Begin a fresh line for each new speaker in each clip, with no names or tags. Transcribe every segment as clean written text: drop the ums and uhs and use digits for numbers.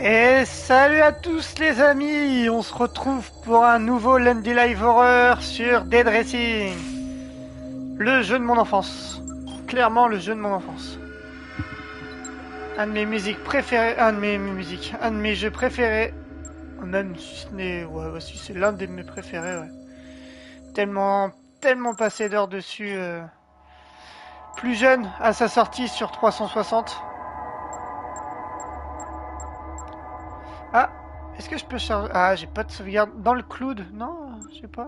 Et salut à tous les amis, on se retrouve pour un nouveau Lundi Live Horror sur Dead Racing. Le jeu de mon enfance. Clairement le jeu de mon enfance. Un de mes musiques préférées, un de mes jeux préférés. Même si ce n'est, ouais, si c'est l'un de mes préférés, ouais. Tellement passé d'heures dessus. Plus jeune à sa sortie sur 360. Ah, est-ce que je peux charger... Ah, j'ai pas de sauvegarde dans le cloud. Non, je sais pas.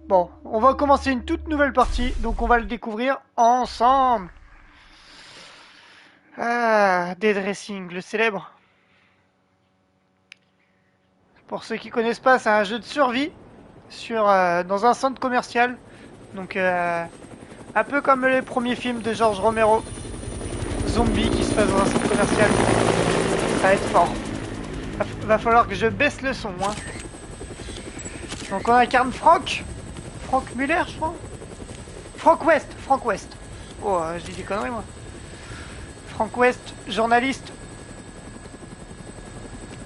Bon, on va commencer une toute nouvelle partie, donc on va le découvrir ensemble. Ah, Dead Racing, le célèbre. Pour ceux qui connaissent pas, c'est un jeu de survie dans un centre commercial. Donc, un peu comme les premiers films de George Romero. Zombie qui se passe dans un centre commercial. Ça va être fort. Va falloir que je baisse le son, hein. Donc on incarne Frank Muller, je crois. Frank West. Oh, je dis des conneries, moi. Frank West, journaliste.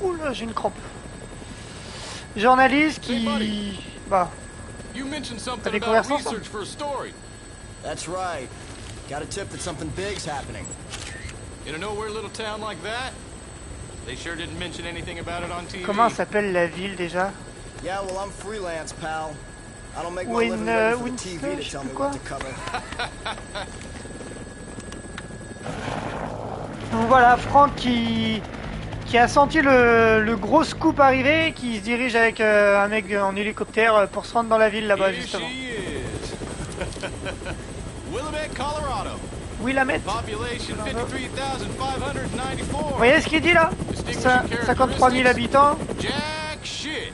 Oula, j'ai une crampe. Journaliste qui... Bah... T'as découvert ça, ça?
That's right. Got a tip that something big's happening.
In a nowhere little town like that? They sure didn't mention anything about it on TV.
Comment s'appelle la ville déjà?
Yeah, well, I'm freelance, pal. I don't make my living waiting for the TV to tell me what to cover.
Donc voilà, Frank qui a senti le gros scoop arriver, qui se dirige avec un mec en hélicoptère pour se rendre dans la ville là-bas justement.
Willamette, Colorado.
Willamette.
Population 53,594.
Vous voyez ce qu'il dit là? 53 000 habitants.
Jack shit.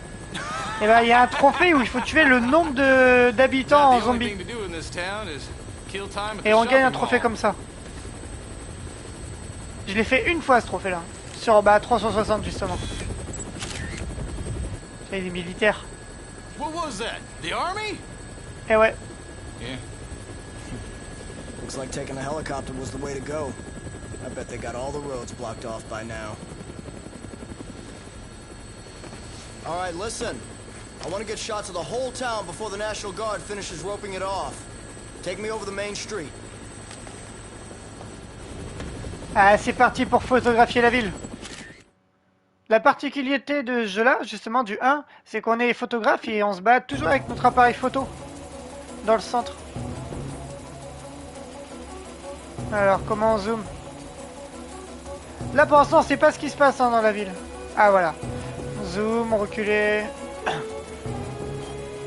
Et ben il y a un trophée où il faut tuer le nombre d'habitants en zombie. Et on gagne un trophée comme ça. Je l'ai fait une fois ce trophée là. Sur 360 justement. C'est les militaires.
What was that? The army?
Et ouais.
Yeah.
Looks like taking a helicopter was the way to go. I bet they got all the roads blocked off by now. All right, listen. I want to get shots of the whole town before the National Guard finishes roping it off. Take me over the main street.
Ah, c'est parti pour photographier la ville. La particularité de ce jeu-là, justement du 1, c'est qu'on est photographe et on se bat toujours avec notre appareil photo dans le centre. Alors, comment on zoome? Là, pour l'instant, on sait pas ce qui se passe dans la ville. Ah, voilà. Zoom, reculer.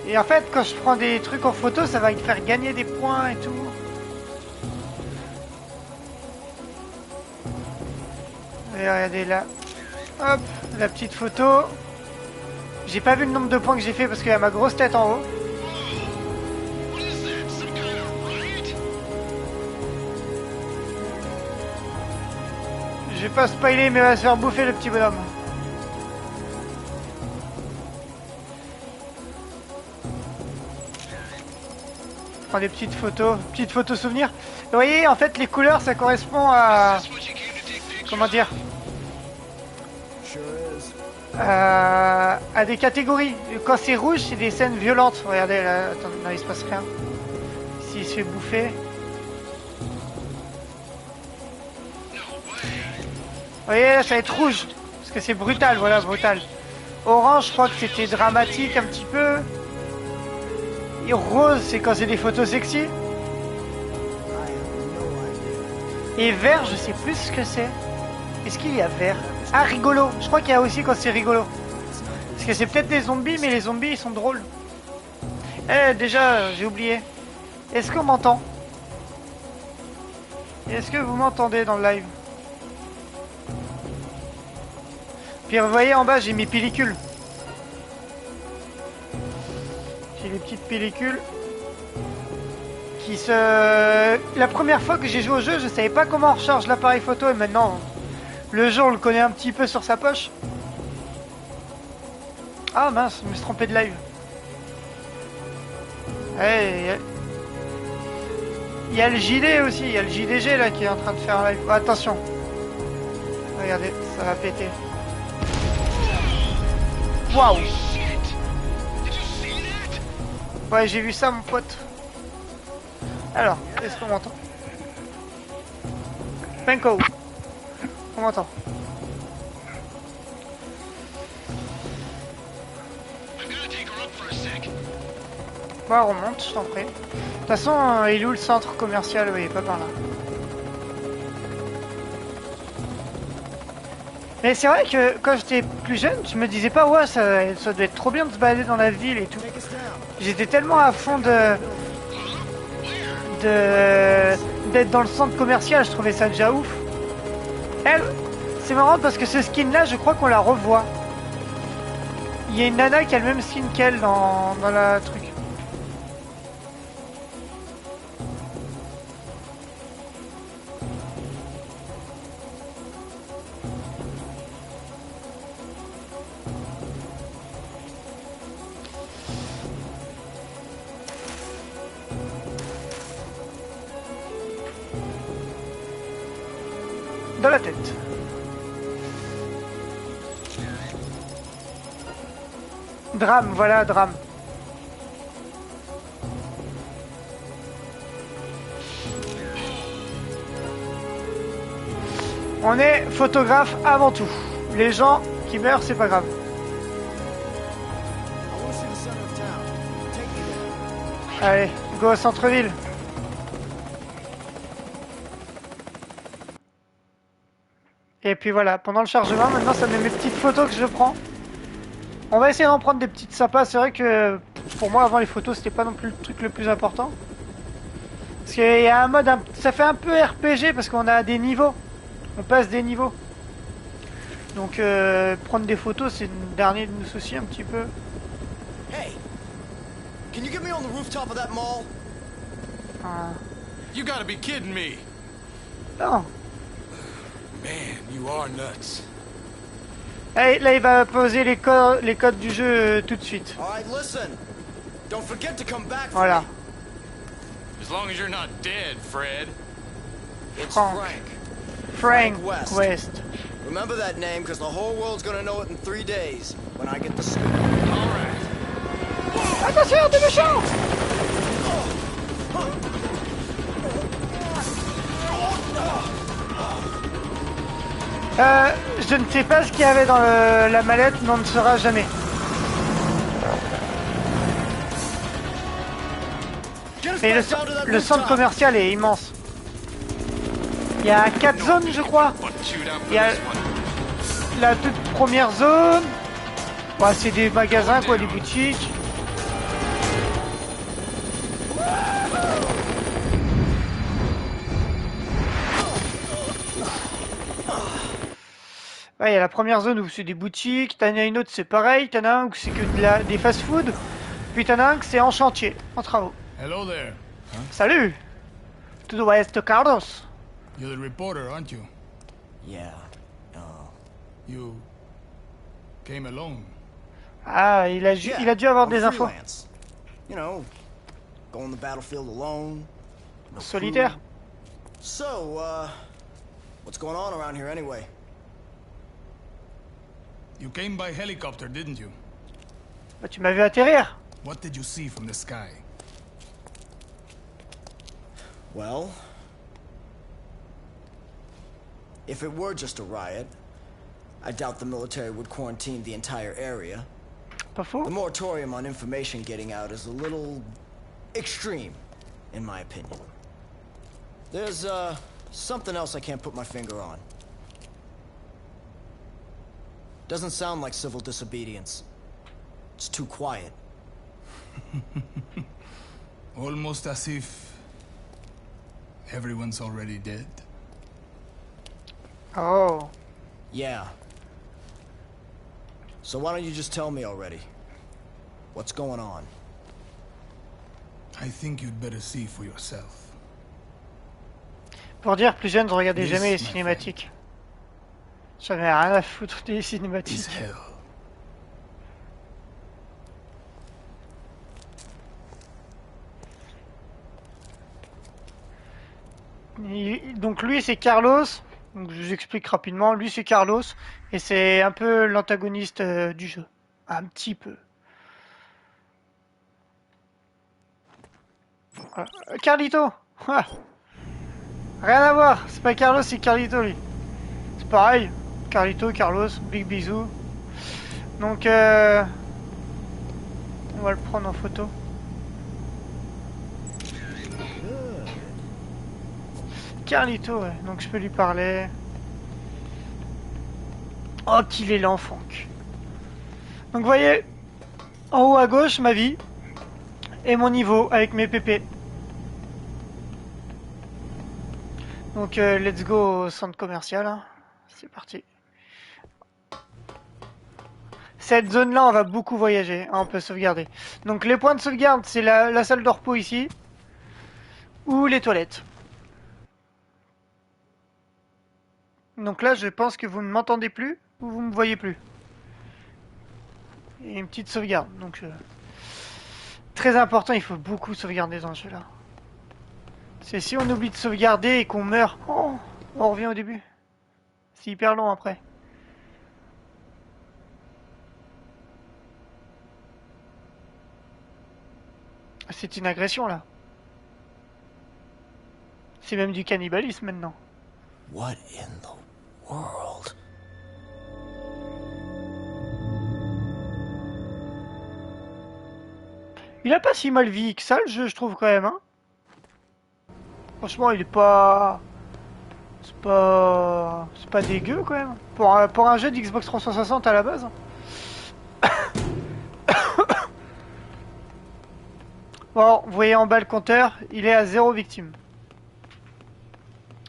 Et en fait, quand je prends des trucs en photo, ça va me faire gagner des points et tout. Et regardez là. Hop, la petite photo. J'ai pas vu le nombre de points que j'ai fait parce qu'il y a ma grosse tête en haut. Je vais pas spoiler, mais il va se faire bouffer le petit bonhomme. Je prends des petites photos souvenirs. Vous voyez, en fait, les couleurs, ça correspond à... Comment dire? À des catégories. Quand c'est rouge, c'est des scènes violentes. Regardez, là, attends, non, il se passe rien. Ici, il se fait bouffer. Vous voyez, là, ça va être rouge. Parce que c'est brutal, voilà, brutal. Orange, je crois que c'était dramatique un petit peu. Et rose, c'est quand c'est des photos sexy. Et vert, je sais plus ce que c'est. Est-ce qu'il y a vert? Ah, rigolo. Je crois qu'il y a aussi quand c'est rigolo. Parce que c'est peut-être des zombies, mais les zombies, ils sont drôles. Eh, déjà, j'ai oublié. Est-ce qu'on m'entend? Est-ce que vous m'entendez dans le live? Puis vous voyez en bas, j'ai mes pellicules. J'ai les petites pellicules qui se... La première fois que j'ai joué au jeu, je savais pas comment on recharge l'appareil photo et maintenant, le jeu, on le connaît un petit peu sur sa poche. Ah mince, je me suis trompé de live. Hey, il y a le JD aussi, il y a le JDG là qui est en train de faire un live. Oh, attention. Regardez, ça va péter. Waouh. Ouais, j'ai vu ça, mon pote. Alors, est-ce qu'on m'entend? Penko. On m'entend. Ouais, on remonte, je t'en prie. De toute façon, il est où le centre commercial? Oui, pas par là. Mais c'est vrai que quand j'étais plus jeune, je me disais pas, ouais, ça doit être trop bien de se balader dans la ville et tout. J'étais tellement à fond d'être dans le centre commercial, je trouvais ça déjà ouf. Elle, c'est marrant parce que ce skin là, je crois qu'on la revoit. Il y a une nana qui a le même skin qu'elle dans la truc. Dans la tête. Drame, voilà, drame. On est photographe avant tout. Les gens qui meurent, c'est pas grave. Allez, go au centre-ville. Et puis voilà, pendant le chargement, maintenant ça met mes petites photos que je prends. On va essayer d'en prendre des petites sympas. C'est vrai que pour moi, avant les photos, c'était pas non plus le truc le plus important. Parce qu'il y a un mode, ça fait un peu RPG parce qu'on a des niveaux. On passe des niveaux. Donc prendre des photos, c'est le dernier de nos soucis un petit peu.
Hey, can you get me on the rooftop of that mall?
Ah.
You gotta be kidding me.
Non.
Man, you are nuts.
Allez, là, il va poser les codes du jeu tout de suite.
All right, listen. Don't forget to come back for
Voilà.
me.
As long as you're not dead, Fred.
It's
Frank.
Frank.
Frank
West.
West.
Remember that name, because the whole world's gonna know it in 3 days when I get the scoop.
All right.
Attention, des méchants! Je ne sais pas ce qu'il y avait dans la mallette, mais on ne saura jamais. Mais le centre commercial est immense. Il y a 4 zones, je crois. Il y a la toute première zone. Bah, c'est des magasins, quoi, des boutiques. Ouais, il y a la première zone où c'est des boutiques, t'en as une autre c'est pareil, t'en as un où c'est que des fast-food, puis t'en as un que c'est en chantier, en travaux.
Hello there.
Salut! To the West, Carlos.
You're the reporter, aren't you?
Yeah.
You came alone.
Ah, il a dû avoir
I'm
des infos.
freelance. You know, go on the battlefield alone. No
Solitaire.
crew. So, what's going on around here anyway?
You came by helicopter, didn't you?
Bah, tu m'as vu atterrir.
What did you see from the sky?
Well, if it were just a riot, I doubt the military would quarantine the entire area.
Pas faux.
The moratorium on information getting out is a little extreme, in my opinion. There's, something else I can't put my finger on. Doesn't sound like civil disobedience. It's too quiet.
Almost as if everyone's already dead.
Oh.
Yeah. So why don't you just tell me already? What's going on?
I think you'd better see for yourself.
Pour dire, plus jeune, je regardais
Yes,
jamais les
my
cinématiques. J'avais rien à foutre des
Is
cinématiques.
hell.
Donc lui c'est Carlos, donc je vous explique rapidement, lui c'est Carlos, et c'est un peu l'antagoniste du jeu. Un petit peu. Voilà. Carlito. Ah. Rien à voir. C'est pas Carlos, c'est Carlito lui. C'est pareil. Carlito, Carlos, big bisous. Donc on va le prendre en photo. Carlito, ouais. Donc je peux lui parler. Oh, qu'il est lent, Franck. Donc vous voyez, en haut à gauche, ma vie. Et mon niveau avec mes PP. Donc let's go au centre commercial. Hein. C'est parti. Cette zone-là, on va beaucoup voyager. Hein, on peut sauvegarder. Donc les points de sauvegarde, c'est la salle de repos ici. Ou les toilettes. Donc là, je pense que vous ne m'entendez plus ou vous ne me voyez plus. Et une petite sauvegarde. Donc très important, il faut beaucoup sauvegarder dans ce jeu-là. C'est si on oublie de sauvegarder et qu'on meurt, oh, on revient au début. C'est hyper long après. C'est une agression là. C'est même du cannibalisme maintenant.
What in the world?
Il a pas si mal vieilli que ça le jeu, je trouve quand même. Hein. Franchement, il est pas... C'est pas dégueu quand même. Pour un jeu d'Xbox 360 à la base. Bon, vous voyez en bas le compteur, il est à 0 victimes.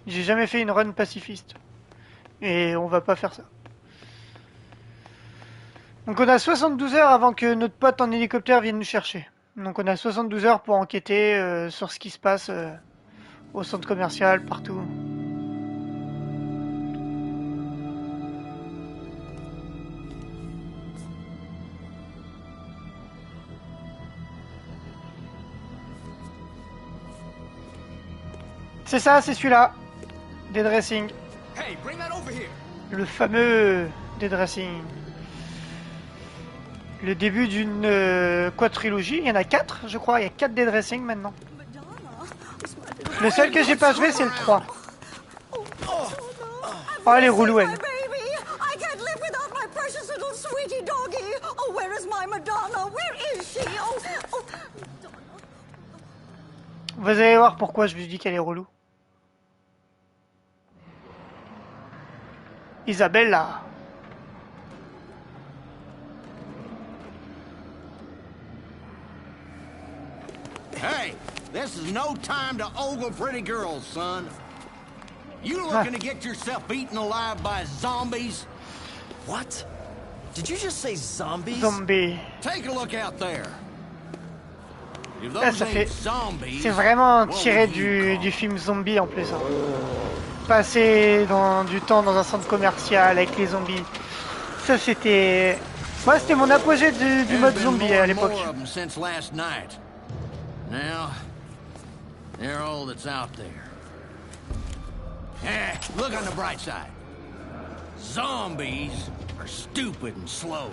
J'ai jamais fait une run pacifiste. Et on va pas faire ça. Donc on a 72 heures avant que notre pote en hélicoptère vienne nous chercher. Donc on a 72 heures pour enquêter sur ce qui se passe au centre commercial, partout. C'est ça, c'est celui-là. Dead Racing.
Hey, bring that over here.
Le fameux Dead Racing. Le début d'une quadrilogie. Il y en a 4, je crois. Il y a 4 Dead Racing maintenant. Le seul que j'ai pas joué, c'est le 3. Oh, elle est relou, elle. Vous allez voir pourquoi je vous dis qu'elle est relou. Isabella.
Hey, this is no time to ogle pretty girls, son. You looking to get yourself eaten alive by zombies?
What? Did you just say zombies?
Zombie.
Take a look out there. If
Ah,
those
ça fait...
ain't zombies,
C'est vraiment
what
tiré
would you call
du film Zombie en plus. Hein. Passer du temps dans un centre commercial avec les zombies. Ça c'était... Moi c'était mon apogée du mode
There's been
zombie
more
à
and
l'époque.
more of 'em since last night. Now, they're all that's out there. Eh, look on the bright side. Zombies are stupid and slow.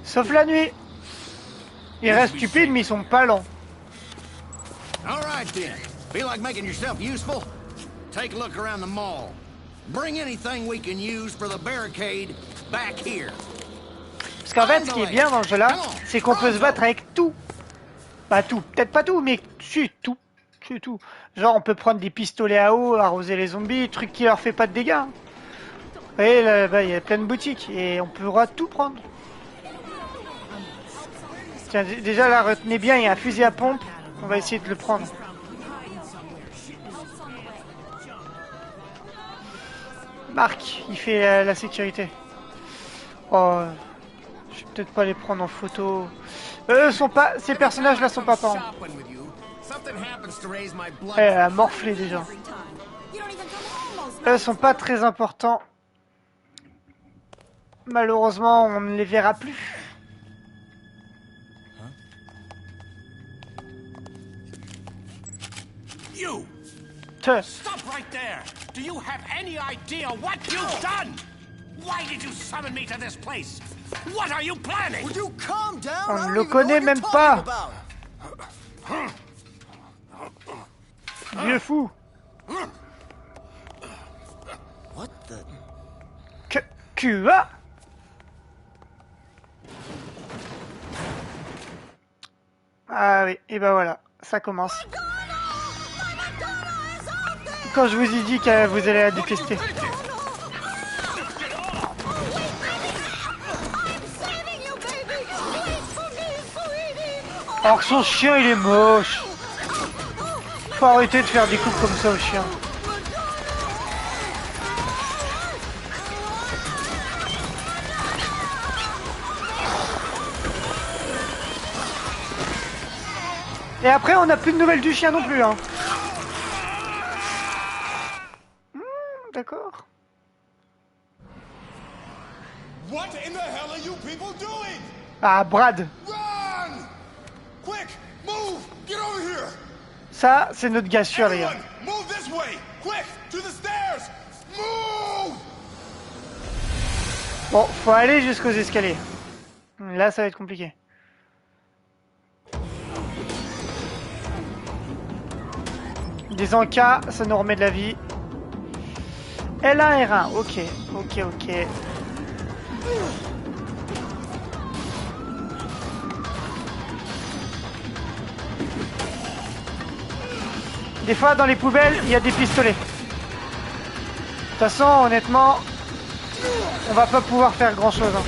Sauf la nuit. Ils restent stupides mais ils sont pas lents.
All right then. Feel like making yourself useful? Take a look around the mall. Bring anything we can use for the barricade back here.
Parce qu'en fait ce qui est bien dans le jeu là, c'est qu'on peut se battre avec tout. Pas tout, peut-être pas tout, mais c'est tout. C'est tout. Genre on peut prendre des pistolets à eau, arroser les zombies, truc qui leur fait pas de dégâts. Hein. Vous voyez là-bas il y a plein de boutiques et on pourra tout prendre. Tiens déjà là retenez bien, il y a un fusil à pompe, on va essayer de le prendre. Marc, il fait la sécurité. Oh, je vais peut-être pas les prendre en photo. Eux sont pas, ces personnages-là sont pas parents. Elle a morflé déjà. Eux sont pas très importants. Malheureusement, on ne les verra plus.
You!
Te.
Stop right there! Do you have any idea what you've done? What
Why did you summon me to this place? What are you planning?
Would you calm down?
On
I don't
le
even know
connaît
what you're
même
talking
pas.
about.
Vieux fou.
What the?
QA. Ah oui, et ben voilà, ça commence. Quand je vous ai dit que vous allez la détester. Alors que son chien il est moche. Faut arrêter de faire des coups comme ça au chien. Et après on n'a plus de nouvelles du chien non plus hein. D'accord.
What in the hell are you people doing?
Ah Brad.
Run! Quick, move! Get over here!
Ça c'est notre gars sûr les gars.
Everyone, move this way! Quick, to the stairs! Move!
Bon, faut aller jusqu'aux escaliers. Là ça va être compliqué. Des encas, ça nous remet de la vie. L1, R1, ok, ok. Des fois, dans les poubelles, il y a des pistolets. De toute façon, honnêtement, on va pas pouvoir faire grand-chose. Hein.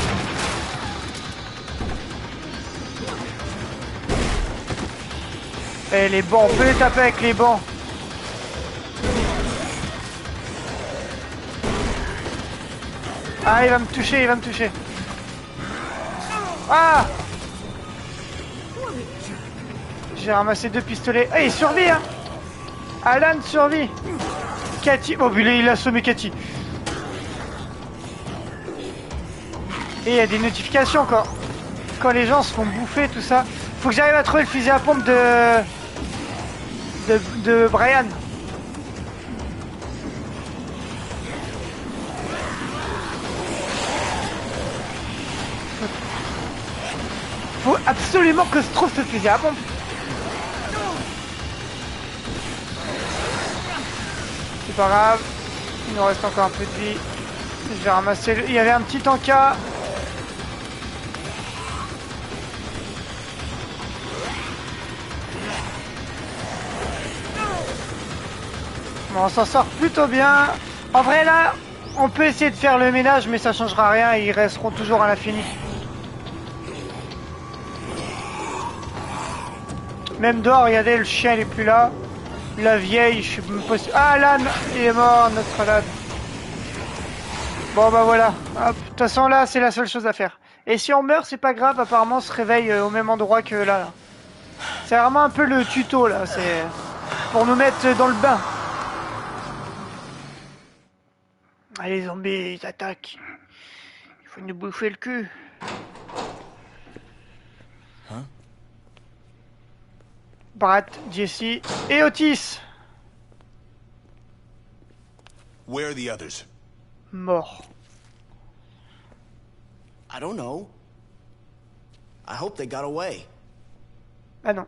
Et les bancs, on peut les taper avec les bancs. Ah, il va me toucher, Ah! J'ai ramassé 2 pistolets. Ah, il survit, hein! Alan survit! Cathy... Oh, il a assommé Cathy. Et il y a des notifications quand les gens se font bouffer, tout ça. Faut que j'arrive à trouver le fusil à pompe de Brian. Faut absolument que je trouve ce fusil à pompe. C'est pas grave. Il nous reste encore un peu de vie. Je vais ramasser le... Il y avait un petit encas. Bon, on s'en sort plutôt bien. En vrai là, on peut essayer de faire le ménage, mais ça changera rien. Ils resteront toujours à l'infini. Même dehors, regardez, le chien il est plus là. La vieille, je suis même pas sûr. Ah, l'âne, il est mort, notre l'âne. Bon bah voilà. De toute façon là, c'est la seule chose à faire. Et si on meurt, c'est pas grave, apparemment on se réveille au même endroit que là. C'est vraiment un peu le tuto là, c'est pour nous mettre dans le bain. Ah, les zombies, ils attaquent. Il faut nous bouffer le cul. Brad, Jesse et Otis.
Where are the others?
Mort.
I don't know. I hope they got away.
Ah non.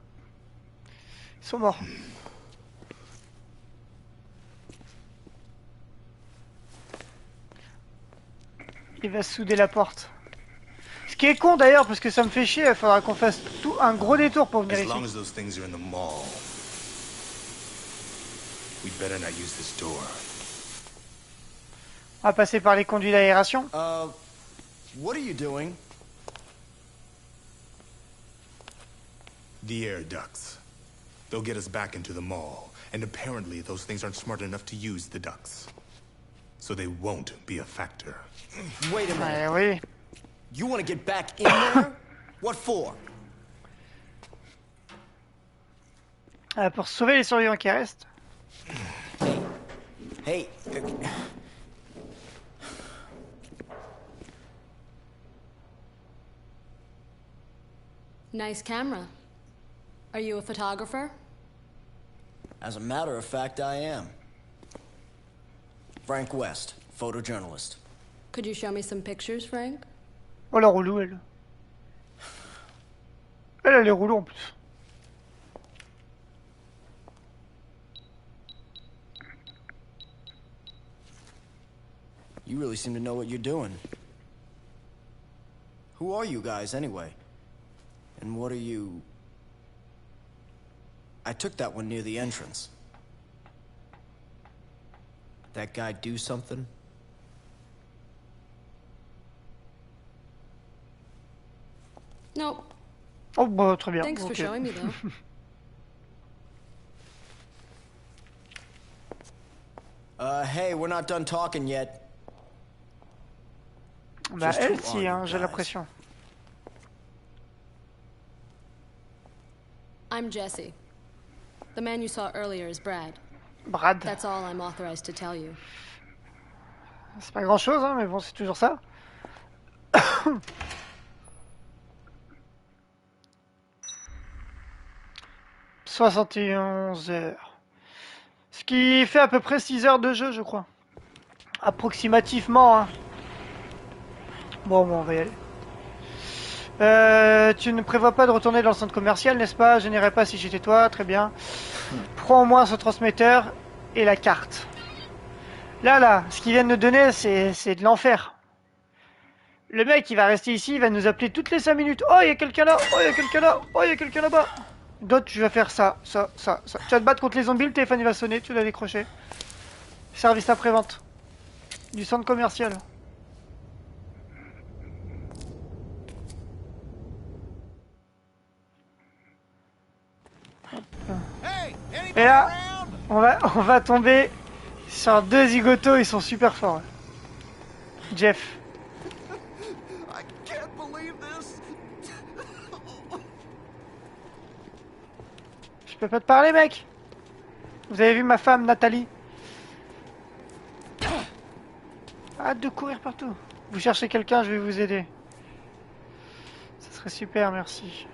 Ils sont morts. Il va souder la porte. Ce qui est con d'ailleurs, parce que ça me fait chier, il faudra qu'on fasse tout un gros détour pour venir
As
ici.
long as those things are in the mall, we better not use this door.
On va passer par les conduits d'aération.
What are you doing?
The air ducts. They'll get us back into the mall, and apparently those things aren't smart enough to use the ducts. So they won't be a factor.
Wait a minute.
Oui.
You want to get back in there? What for?
Pour sauver les survivants qui restent.
Hey.
Nice camera. Are you a photographer?
As a matter of fact, I am. Frank West, photojournalist.
Could you show me some pictures, Frank?
Oh la roulou, elle. Elle a les rouleaux en plus.
You really seem to know what you're doing. Who are you guys, anyway? And what are you... I took that one near the entrance. That guy do something?
Nope.
Oh bah très bien.
Thanks for
Ok.
showing me, though.
Hey, we're not done talking yet.
Bah
Just
elle
who
si,
are
hein,
you
j'ai
guys?
l'impression.
I'm Jesse. The man you saw earlier is Brad.
Brad.
That's all I'm authorized to tell you.
C'est pas grand chose, hein, mais bon, c'est toujours ça. « 71 heures. Ce qui fait à peu près 6 heures de jeu, je crois. Approximativement, hein. Bon, on va y aller. Tu ne prévois pas de retourner dans le centre commercial, n'est-ce pas? Je n'irai pas si j'étais toi, très bien. Prends au moins ce transmetteur et la carte. Là, ce qu'ils viennent de donner, c'est de l'enfer. Le mec, il va rester ici, il va nous appeler toutes les 5 minutes. Oh, il y a quelqu'un là, oh, il y a quelqu'un là, oh, il y a quelqu'un là-bas. D'autres, tu vas faire ça. Tu vas te battre contre les zombies, le téléphone il va sonner, tu dois décrocher. Service après-vente. Du centre commercial.
Hey,
Et là, on va tomber sur deux zigotos, ils sont super forts. Jeff.
I can't believe this.
Je peux pas te parler, mec. Vous avez vu ma femme, Nathalie? Arrête de courir partout. Vous cherchez quelqu'un, je vais vous aider. Ça serait super, merci.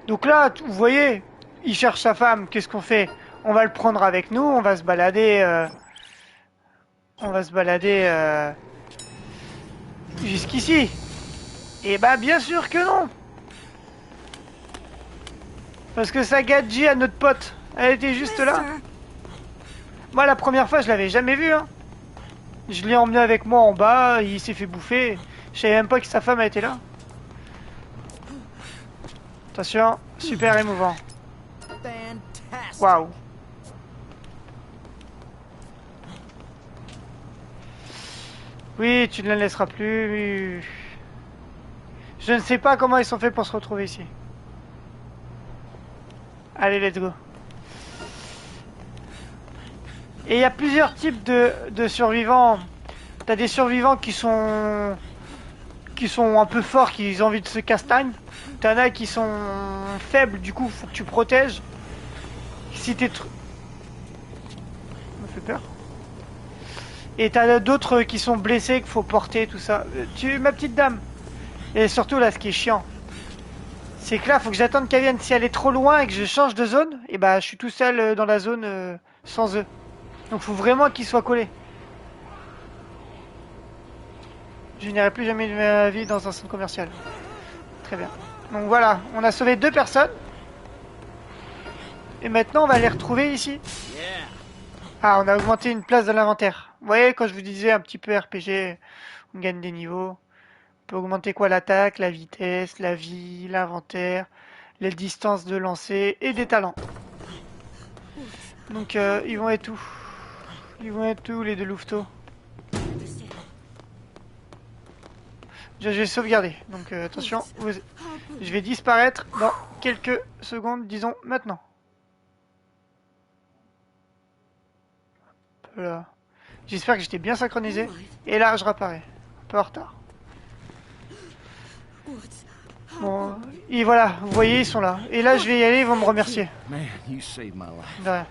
Donc là, vous voyez, il cherche sa femme. Qu'est-ce qu'on fait? On va le prendre avec nous, on va se balader... jusqu'ici. Et bah bien sûr que non. Parce que ça gadget à notre pote. Elle était juste là. Moi la première fois je l'avais jamais vu, hein. Je l'ai emmené avec moi en bas, il s'est fait bouffer. Je savais même pas que sa femme était là. Attention, super émouvant. Waouh. Oui, tu ne la laisseras plus. Je ne sais pas comment ils sont faits pour se retrouver ici. Allez, let's go. Et il y a plusieurs types de survivants. T'as des survivants qui sont un peu forts, qui ont envie de se castagne. T'en as qui sont faibles, du coup faut que tu protèges. Si t'es ça me fait peur. Et t'as d'autres qui sont blessés, qu'il faut porter, tout ça. Ma petite dame. Et surtout là, ce qui est chiant, c'est que là, faut que j'attende qu'elle vienne. Si elle est trop loin et que je change de zone, et bah je suis tout seul dans la zone sans eux. Donc faut vraiment qu'ils soient collés. Je n'irai plus jamais de ma vie dans un centre commercial. Très bien. Donc voilà, on a sauvé 2 personnes. Et maintenant, on va les retrouver ici. Ah, on a augmenté une place dans l'inventaire. Vous voyez, quand je vous disais un petit peu RPG, on gagne des niveaux. On peut augmenter quoi? L'attaque, la vitesse, la vie, l'inventaire, les distances de lancer et des talents. Donc, ils vont être où? Ils vont être où, les 2 louveteaux? Je vais sauvegarder. Donc, attention, je vais disparaître dans quelques secondes, disons maintenant. Voilà. J'espère que j'étais bien synchronisé. Et là, je réapparais. Un peu en retard. Bon, et voilà, vous voyez, ils sont là. Et là, je vais y aller, ils vont me remercier.
Man, you saved my life.
De rien.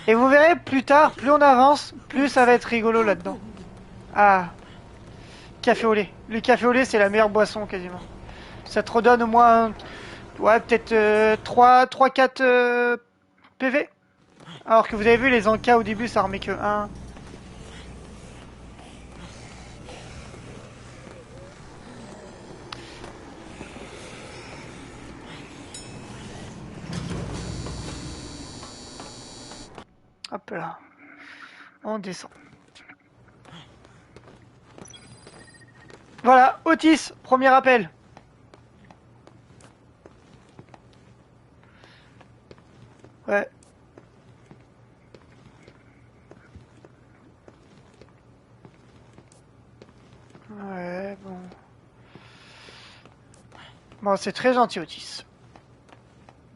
Et vous verrez, plus tard, plus on avance, plus ça va être rigolo là-dedans. Ah, café au lait. Le café au lait, c'est la meilleure boisson, quasiment. Ça te redonne au moins, ouais, peut-être 3-4 PV. Alors que vous avez vu, les encas au début, ça remet que 1. Hop là. On descend. Voilà, Otis, premier appel. Ouais. Ouais, bon. Bon, c'est très gentil, Otis.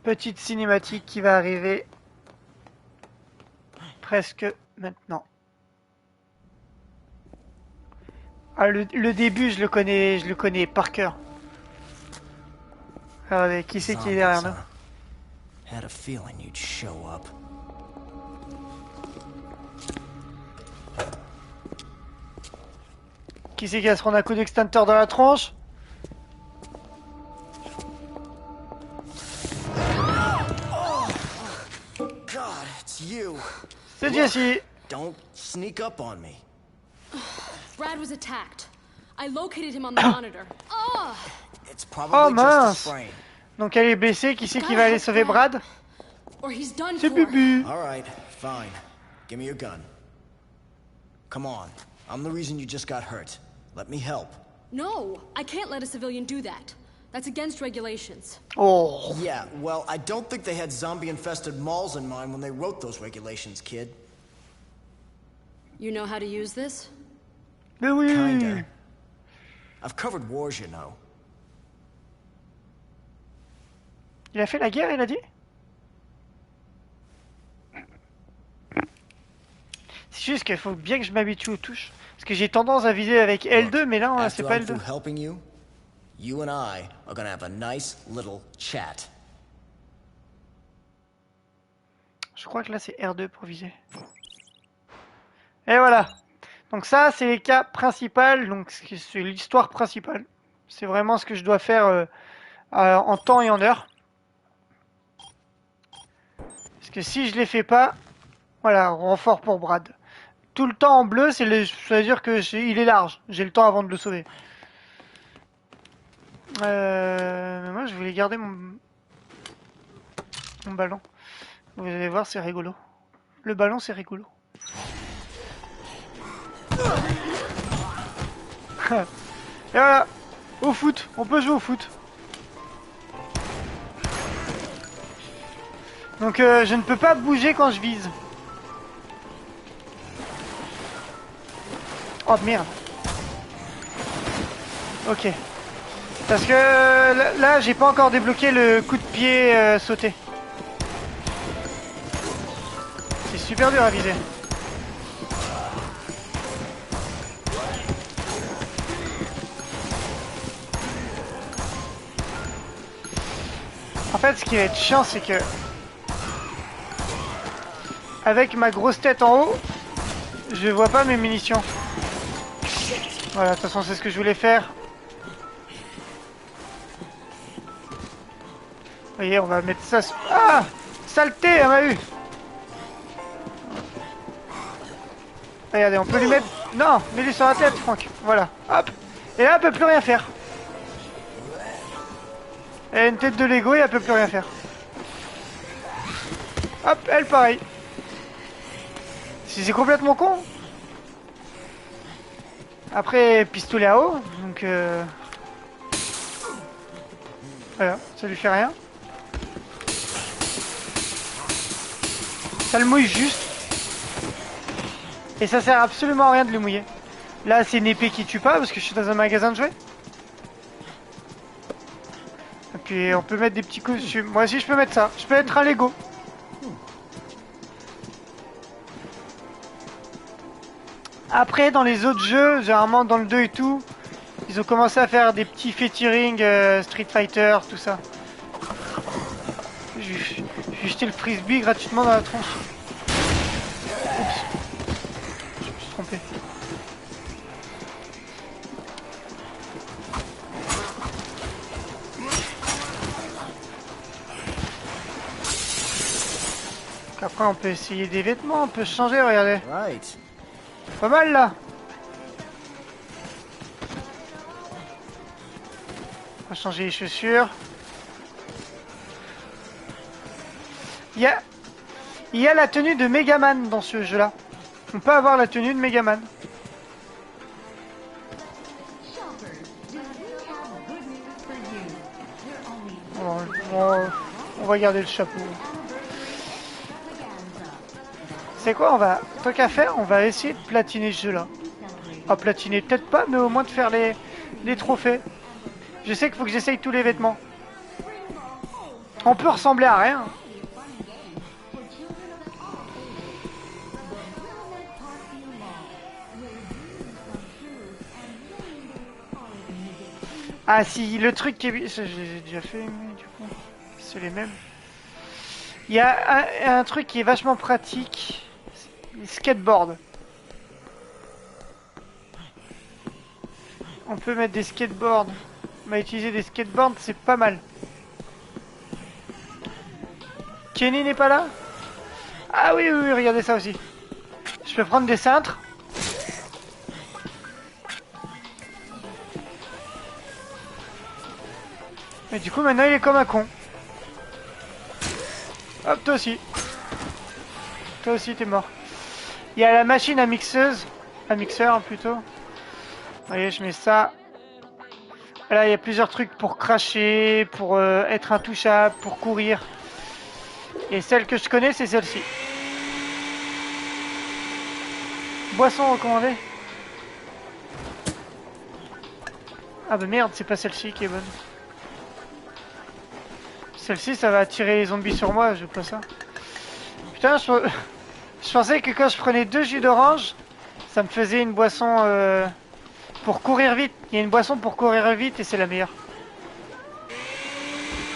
Petite cinématique qui va arriver presque maintenant. Ah, le début, je le connais par cœur. Regardez, qui c'est qui est derrière nous?
Had a feeling you'd show up.
Qui c'est qui va se prendre un coup d'extincteur dans la tronche?
God, it's you.
C'est Jesse.
Don't sneak up on me.
Brad was attacked. I located him on the monitor. Oh!
It's probably just a
mince.
sprain.
Donc elle est blessée, qui c'est qui va aller sauver Brad?
Or he's done
C'est
for.
Bubu.
All right, fine. Give me your gun. Come on. I'm the reason you just got hurt. Let me help.
No, I can't let a civilian do that. That's against regulations.
Oh.
Yeah, well, I don't think they had zombie-infested malls in mind when they wrote those regulations, kid.
You know how to use this?
Mais oui.
Kinda. I've covered wars, you know.
Il a fait la guerre, il a dit? C'est juste qu'il faut bien que je m'habitue aux touches. Parce que j'ai tendance à viser avec L2, mais là, c'est
After
pas
I'm through
L2.
helping you, you and I are gonna have a nice little chat.
Je crois que là, c'est R2 pour viser. Et voilà. Donc ça, c'est les cas principaux. Donc c'est l'histoire principale. C'est vraiment ce que je dois faire en temps et en heure. Parce que si je les fais pas, voilà, renfort pour Brad. Tout le temps en bleu, ça veut dire que il est large. J'ai le temps avant de le sauver. Mais moi, je voulais garder mon ballon. Vous allez voir, c'est rigolo. Le ballon, c'est rigolo. Et voilà, au foot, on peut jouer au foot. Donc je ne peux pas bouger quand je vise. Oh merde. Ok. Parce que là j'ai pas encore débloqué le coup de pied sauté. C'est super dur à viser. En fait, ce qui va être chiant, c'est que avec ma grosse tête en haut, je vois pas mes munitions. Voilà, de toute façon, c'est ce que je voulais faire. Vous voyez, on va mettre ça... Ah! Saleté, elle m'a eu! Regardez, on peut lui mettre... Non, mets-lui sur la tête, Franck. Voilà, hop. Et là, elle peut plus rien faire. Elle a une tête de Lego et elle peut plus rien faire. Hop, elle pareil. C'est complètement con. Après, pistolet à eau, donc voilà, ça lui fait rien. Ça le mouille juste. Et ça sert absolument à rien de le mouiller. Là, c'est une épée qui tue pas parce que je suis dans un magasin de jouets. Et puis, on peut mettre des petits costumes. Moi aussi, je peux mettre ça. Je peux mettre un Lego. Après, dans les autres jeux, généralement dans le 2 et tout, ils ont commencé à faire des petits featuring Street Fighter, tout ça. J'ai jeté le frisbee gratuitement dans la tronche. Oups. Je me suis trompé. Donc après, on peut essayer des vêtements, on peut changer, regardez.
Right.
Pas mal là. On va changer les chaussures. Il y a Il y a la tenue de Megaman dans ce jeu-là. On peut avoir la tenue de Megaman. On va garder le chapeau. C'est quoi, tant qu'à faire, on va essayer de platiner ce jeu-là. Ah, platiner peut-être pas, mais au moins de faire les trophées. Je sais qu'il faut que j'essaye tous les vêtements. On peut ressembler à rien. Ah si, le truc qui est... J'ai déjà fait, mais du coup, c'est les mêmes. Il y a un truc qui est vachement pratique. Skateboard. On peut mettre des skateboards. On va utiliser des skateboards, c'est pas mal. Kenny n'est pas là? Ah oui, oui, oui, regardez ça aussi. Je peux prendre des cintres. Et du coup, maintenant, il est comme un con. Hop, toi aussi. Toi aussi, t'es mort. Il y a la machine à mixeuse. À mixeur, plutôt. Vous voyez, je mets ça. Là, il y a plusieurs trucs pour cracher, pour être intouchable, pour courir. Et celle que je connais, c'est celle-ci. Boisson recommandée. Ah bah merde, c'est pas celle-ci qui est bonne. Celle-ci, ça va attirer les zombies sur moi, je veux pas ça. Putain, je pensais que quand je prenais 2 jus d'orange, ça me faisait une boisson pour courir vite. Il y a une boisson pour courir vite et c'est la meilleure.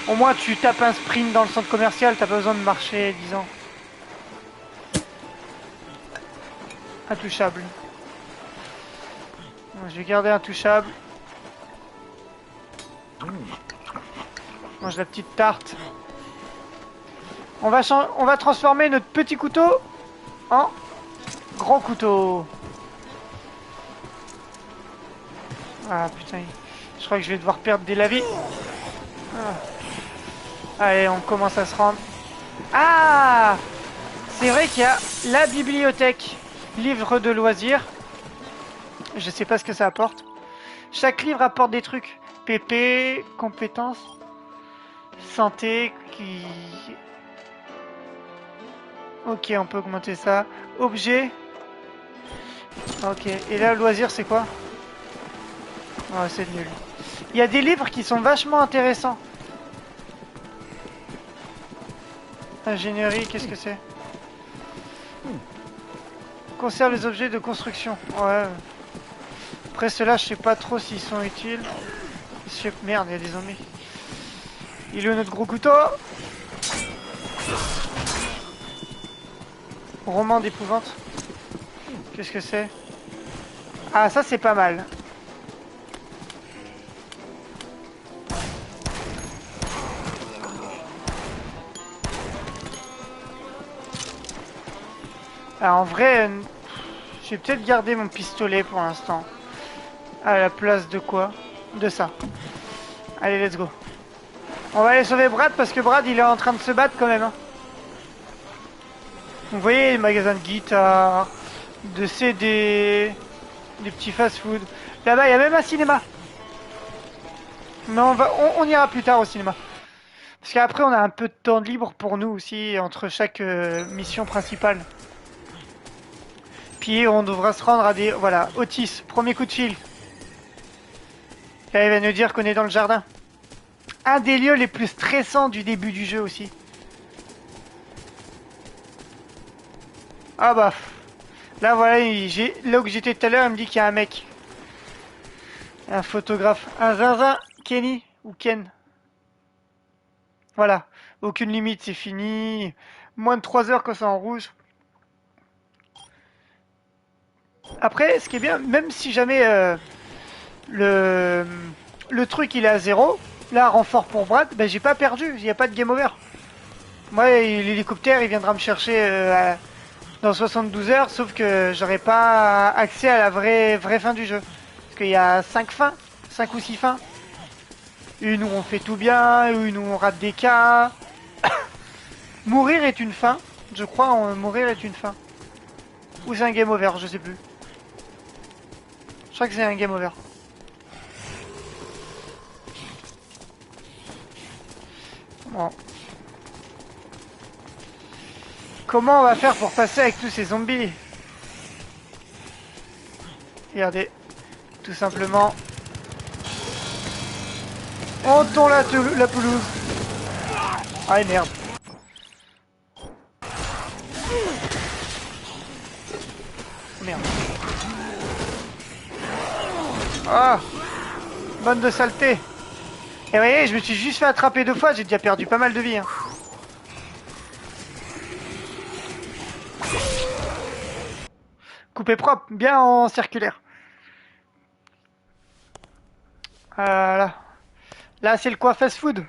Au moins, tu tapes un sprint dans le centre commercial, t'as pas besoin de marcher 10 ans. Intouchable. Bon, je vais garder intouchable. Mange la petite tarte. On va transformer notre petit couteau en grand couteau. Ah putain, je crois que je vais devoir perdre des lavis. Ah. Allez, on commence à se rendre. Ah, c'est vrai qu'il y a la bibliothèque. Livre de loisirs. Je sais pas ce que ça apporte. Chaque livre apporte des trucs. PP, compétences, santé, qui... Ok, on peut augmenter ça. Objet. Ok, et là, le loisir, c'est quoi? Oh, c'est nul. Il y a des livres qui sont vachement intéressants. Ingénierie, qu'est-ce que c'est? Conserve les objets de construction. Ouais. Après, ceux-là, je sais pas trop s'ils sont utiles. Merde, il y a des zombies. Il est où notre gros couteau? Roman d'épouvante. Qu'est-ce que c'est? Ah, ça c'est pas mal. Alors en vrai, je vais peut-être garder mon pistolet pour l'instant. À la place de quoi? De ça. Allez, let's go. On va aller sauver Brad parce que Brad il est en train de se battre quand même. Hein. Vous voyez les magasins de guitare, de CD, des petits fast-food. Là-bas il y a même un cinéma. Mais on ira plus tard au cinéma. Parce qu'après on a un peu de temps libre pour nous aussi entre chaque mission principale. Puis on devra se rendre à des... Voilà, Otis, premier coup de fil. Là, il va nous dire qu'on est dans le jardin. Un des lieux les plus stressants du début du jeu aussi. Ah bah. Là voilà, là où j'étais tout à l'heure, il me dit qu'il y a un mec. Un photographe. Un zinzin, Kenny ou Ken. Voilà. Aucune limite, c'est fini. Moins de 3 heures quand c'est en rouge. Après, ce qui est bien, même si jamais le truc il est à 0, là, renfort pour Brad, ben j'ai pas perdu, il n'y a pas de game over. Moi, l'hélicoptère il viendra me chercher dans 72 heures, sauf que j'aurai pas accès à la vraie fin du jeu. Parce qu'il y a 5 fins, 5 ou 6 fins. Une où on fait tout bien, une où on rate des cas. Mourir est une fin, Je crois mourir est une fin. Ou c'est un game over, je sais plus. Je crois que c'est un game over. Bon. Comment on va faire pour passer avec tous ces zombies? Regardez. Tout simplement. On tourne la pelouse. Ah merde. Merde. Ah, bande de saleté. Et vous voyez, je me suis juste fait attraper 2 fois, j'ai déjà perdu pas mal de vie. Hein. Coupé propre, bien en circulaire. Là. Là, c'est le quoi fast food.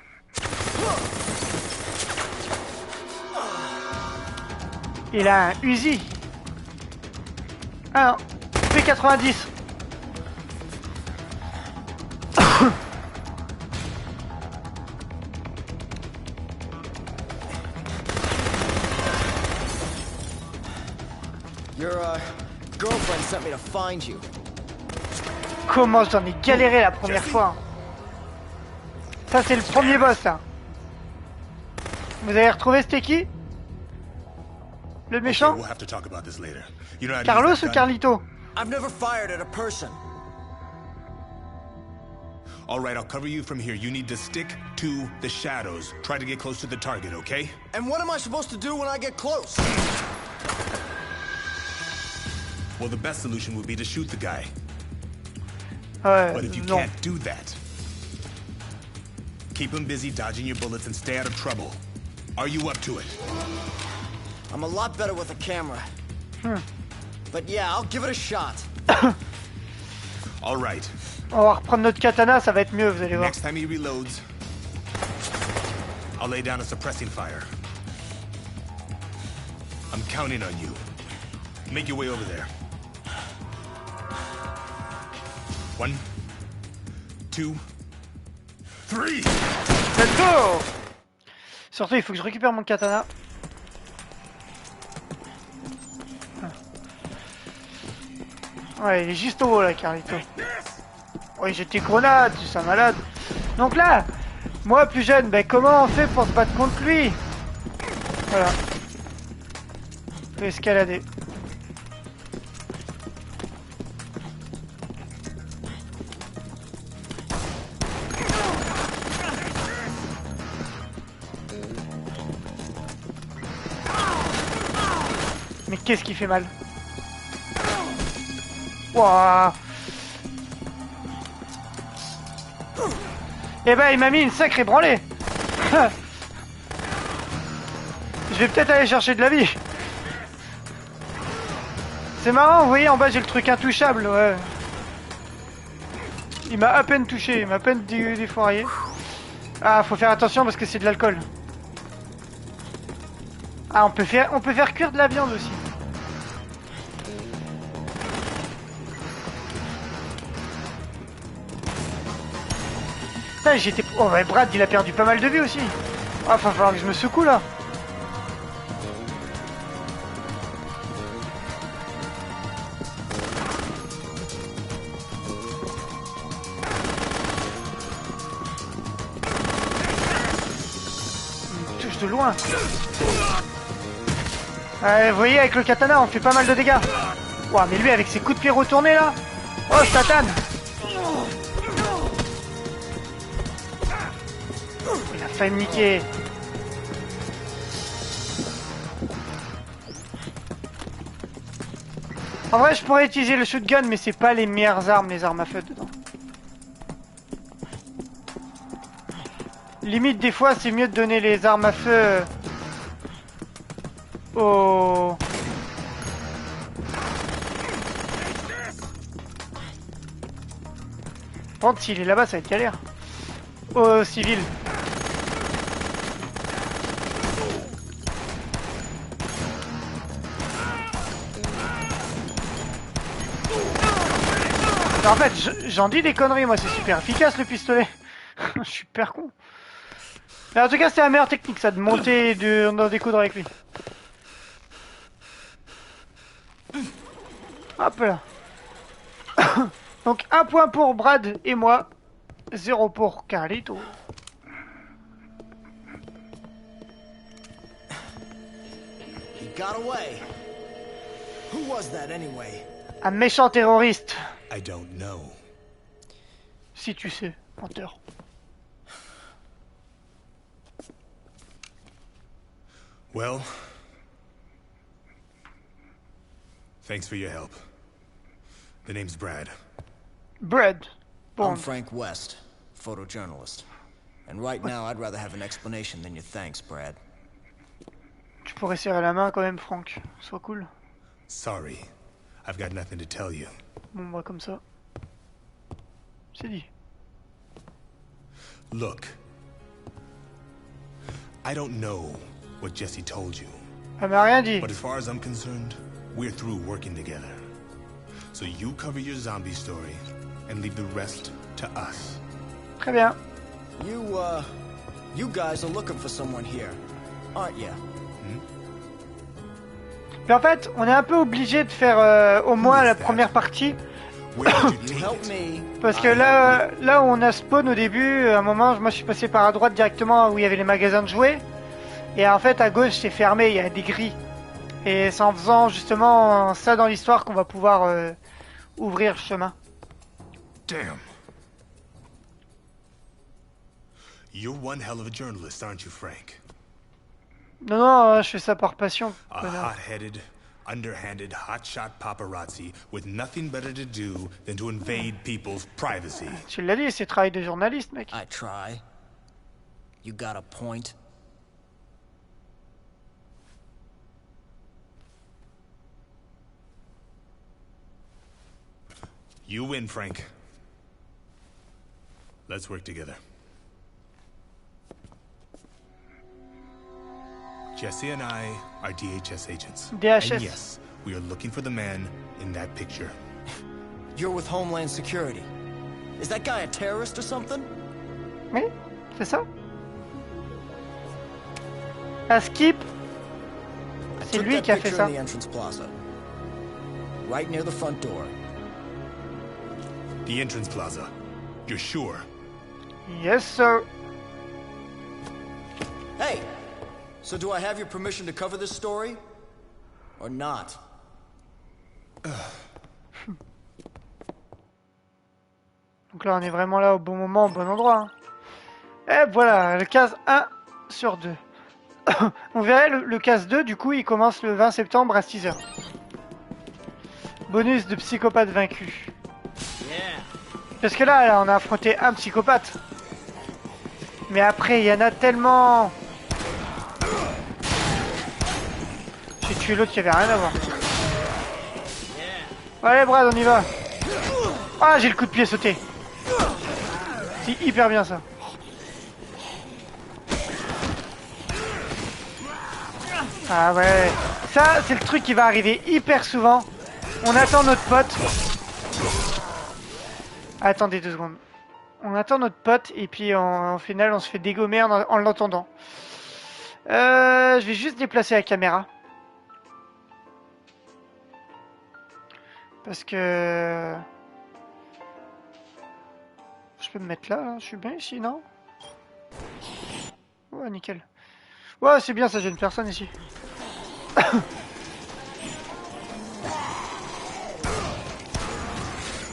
Il a un Uzi. Ah non, P90.
Your girlfriend sent me to find you.
Comment j'en ai galéré la première fois. Ça c'est le premier boss là. Vous avez retrouvé c'était qui? Le méchant?
We'll have to talk about this later. You know how to use
Carlos
that
ou
gun?
Carlito?
I've never fired at a person.
All right, I'll cover you from here. You need to stick to the shadows. Try to get close to the target, okay?
And what am I supposed to do when I get close?
Well, the best solution would be to shoot the guy. But if you
Non.
can't do that, keep him busy dodging your bullets and stay out of trouble. Are you up to it?
I'm a lot better with a camera. But yeah, I'll give it a shot.
All right.
On va reprendre notre katana, ça va être mieux, vous allez voir.
Next time he reloads, I'll lay down a suppressing fire. I'm counting on you. Make your way over there. 1, 2, 3.
Let's go! Surtout, il faut que je récupère mon katana. Ouais, il est juste au haut là, Carlito. Oui, j'étais grenade, tu es un malade. Donc là, moi plus jeune, ben comment on fait pour se battre contre lui? Voilà. On peut escalader. Mais qu'est-ce qui fait mal? Wouah! Eh ben, il m'a mis une sacrée branlée. Je vais peut-être aller chercher de la vie. C'est marrant, vous voyez, en bas j'ai le truc intouchable, ouais. Il m'a à peine touché, il m'a à peine défouraillé. Ah, faut faire attention parce que c'est de l'alcool. Ah, on peut faire cuire de la viande aussi. Putain, j'étais... Oh ouais, Brad, il a perdu pas mal de vie aussi. Ah, va falloir que je me secoue là. Il me touche de loin. Ouais, vous voyez, avec le katana, on fait pas mal de dégâts. Ouah, mais lui, avec ses coups de pied retournés là. Oh, Satan. Il a failli me niquer. En vrai, je pourrais utiliser le shotgun, mais c'est pas les meilleures armes, les armes à feu dedans. Limite, des fois, c'est mieux de donner les armes à feu aux... Par contre, s'il est là-bas, ça va être galère. Aux civils. En fait, j'en dis des conneries, moi, c'est super efficace le pistolet. Je suis super con. Mais en tout cas, c'est la meilleure technique, ça, de monter et de découdre avec lui. Hop là. Donc 1 point pour Brad et moi. 0 pour Carlito.
He got away. Who was that anyway?
Un méchant terroriste.
I don't know.
Si tu sais, menteur.
Well, thanks for your help. The name's Brad.
Brad.
I'm
Bon.
Frank West, photojournalist. And right now, I'd rather have an explanation than your thanks, Brad.
Tu pourrais serrer la main quand même, Franck. Sois cool.
Sorry, I've got nothing to tell you.
Bon, bah comme ça. C'est dit.
Look, I don't know what Jesse told you,
Elle m'a rien dit.
but as far as I'm concerned, we're through working together. So you cover your zombie story and leave the rest to us.
Très bien.
You guys are looking for someone here, aren't you?
Mais en fait, on est un peu obligé de faire au moins la première partie.
Where did you
You
take
help
it?
me.
Parce que là où on a spawn au début, à un moment, moi je suis passé par à droite directement où il y avait les magasins de jouets. Et en fait, à gauche, c'est fermé, il y a des grilles. Et c'est en faisant justement ça dans l'histoire qu'on va pouvoir ouvrir le chemin.
Damn. You're one hell of a journalist, aren't you, Frank?
Non, non, je fais ça par passion.
A
connard.
hot-headed, underhanded, hotshot paparazzi with nothing better to do than to invade people's privacy.
Tu l'as dit, c'est le travail de journaliste, mec.
I try. You got a point?
You win, Frank. Let's work together. Jesse and I are DHS agents.
DHS.
And yes, we are looking for the man in that picture.
You're with Homeland Security. Is that guy a terrorist or something?
Oui, c'est ça. À Skip, c'est
Took
lui
that
qui a fait
picture
ça.
in the entrance plaza. Right near the front door.
The entrance plaza. You're sure?
Yes, sir.
Hey! So do I have your permission to cover this story? Or not?
Donc là, on est vraiment là au bon moment, au bon endroit. Hein. Et voilà, le case 1 sur 2. On verrait le case 2, du coup, il commence le 20 septembre à 6h. Bonus de psychopathe vaincu. Parce que là, on a affronté un psychopathe. Mais après, il y en a tellement... J'ai tué l'autre qui avait rien à voir. Allez, Brad, on y va. Ah, j'ai le coup de pied sauté. C'est hyper bien ça. Ah ouais. Ça, c'est le truc qui va arriver hyper souvent. On attend notre pote. Attendez 2 secondes. On attend notre pote et puis en final, on se fait dégommer en l'entendant. Je vais juste déplacer la caméra. Parce que... Je peux me mettre là, hein. Je suis bien ici, non? Ouais, nickel. Ouais, c'est bien, ça gêne personne ici.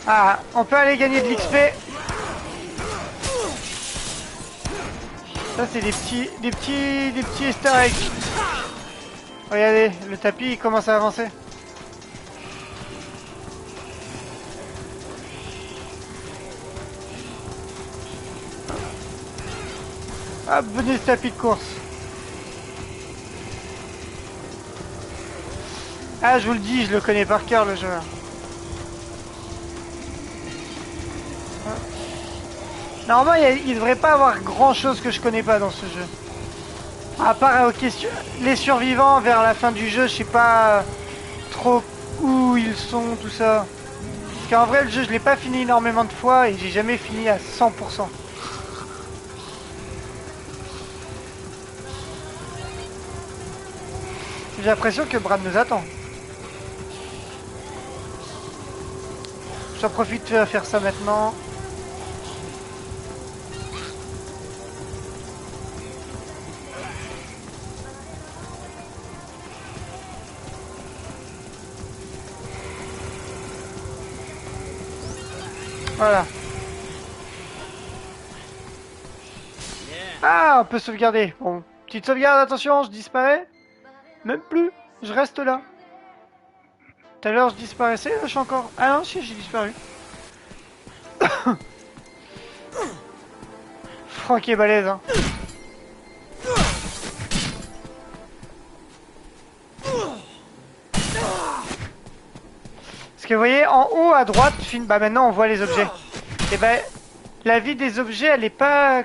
Ah, on peut aller gagner de l'XP. Ça, c'est des petits easter eggs. Regardez, le tapis, il commence à avancer. Ah, bonus tapis de course. Ah, je vous le dis, je le connais par cœur, le jeu. Normalement, il devrait pas avoir grand chose que je connais pas dans ce jeu. À part les survivants vers la fin du jeu, je sais pas trop où ils sont, tout ça. Parce qu'en vrai, le jeu, je l'ai pas fini énormément de fois et j'ai jamais fini à 100%. J'ai l'impression que Brad nous attend. j'en profite à faire ça maintenant. Voilà. Ah, on peut sauvegarder. Bon, petite sauvegarde, attention, je disparais. Même plus, je reste là. Tout à l'heure, je disparaissais, là, je suis encore... Ah non, si, j'ai disparu. Franck est balèze, hein. Parce que vous voyez, en haut à droite, bah maintenant on voit les objets. Et ben, la vie des objets, elle est pas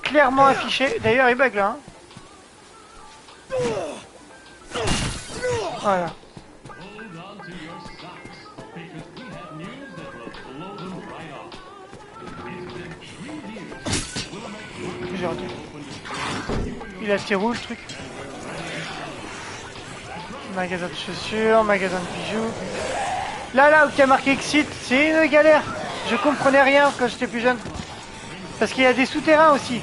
clairement affichée. D'ailleurs, il bug là. Hein. Voilà. J'ai raté. Il a tiré où le truc? Magasin de chaussures, magasin de bijoux. Là où il y a marqué Exit, c'est une galère. Je comprenais rien quand j'étais plus jeune. Parce qu'il y a des souterrains aussi.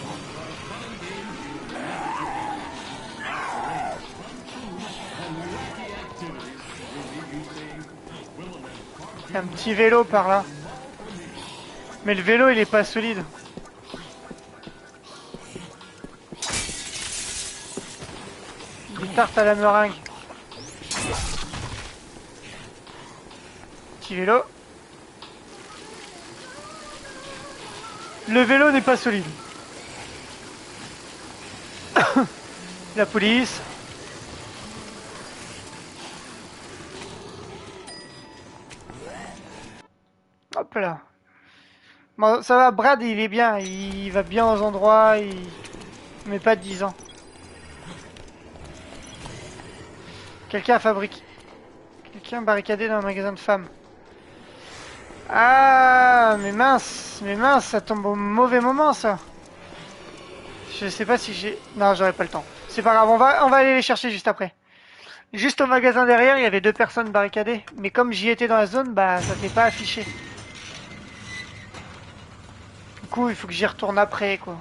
Il y a un petit vélo par là. Mais le vélo il est pas solide. Des tartes à la meringue. Petit vélo. Le vélo n'est pas solide. La police. Hop là. Bon, ça va, Brad, il est bien. Il va bien aux endroits. Il met pas de 10 ans. Quelqu'un a fabriqué. Quelqu'un barricadé dans un magasin de femmes. Ah, mais mince, ça tombe au mauvais moment, ça. Je sais pas si j'ai... Non, j'aurais pas le temps. C'est pas grave, on va aller les chercher juste après. Juste au magasin derrière, il y avait 2 personnes barricadées. Mais comme j'y étais dans la zone, bah, ça s'est pas affiché. Du coup, il faut que j'y retourne après, quoi.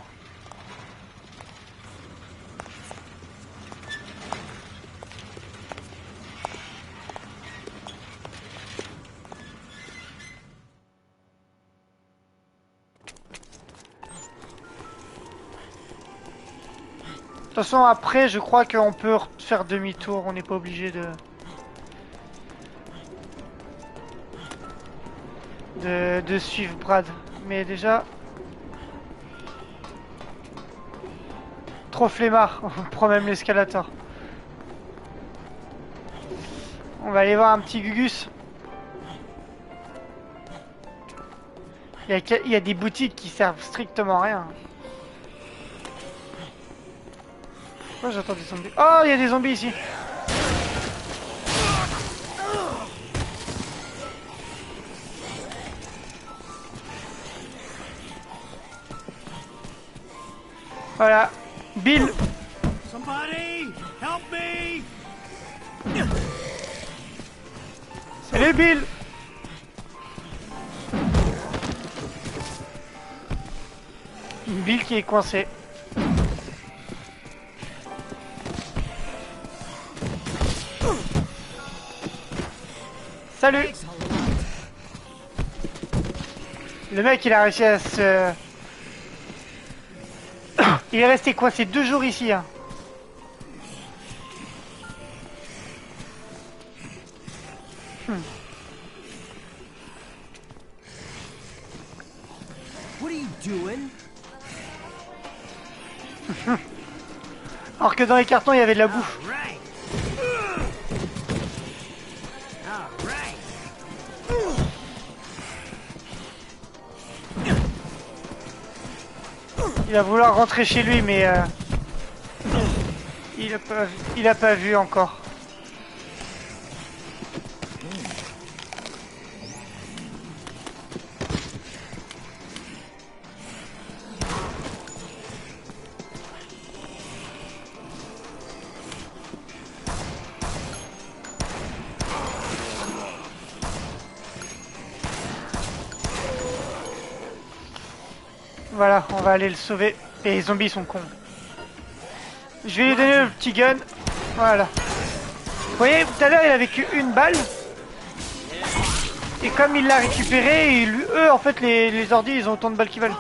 De toute façon, après, je crois qu'on peut faire demi-tour. On n'est pas obligé de suivre Brad. Mais déjà... Trop flemmard. On prend même l'escalator. On va aller voir un petit Gugus. Il y a des boutiques qui servent strictement à rien. Pourquoi j'entends des zombies? Oh, il y a des zombies ici. Voilà. Bill.
Somebody help me!
Salut Bill. Bill qui est coincé. Salut. Le mec il a réussi à se... Il est resté coincé 2 jours ici. Hein.
What are you doing?
Alors que dans les cartons il y avait de la bouffe.
Right. All right.
Il va vouloir rentrer chez lui mais il a pas vu encore. Voilà, on va aller le sauver. Et les zombies sont cons. Je vais lui donner le petit gun. Voilà. Vous voyez, tout à l'heure, il avait qu'une balle. Et comme il l'a récupéré, eux, en fait, les ordis, ils ont autant de balles qu'ils veulent.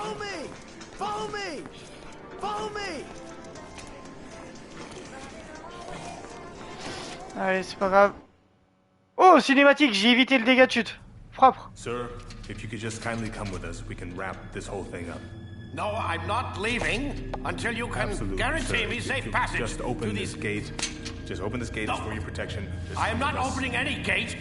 Follow me! Follow me!
Allez, c'est pas grave. Oh, cinématique, j'ai évité le dégât de chute. Propre.
Sir, if you could just kindly come with us, we can wrap this whole thing up.
No, I'm not leaving until you can
Absolutely,
guarantee
sir.
me
If
safe
you
passage
just open
to
this
these...
gate. Just open this gate.
No.
It's for your protection. Just
I am not
let us-
opening any gate.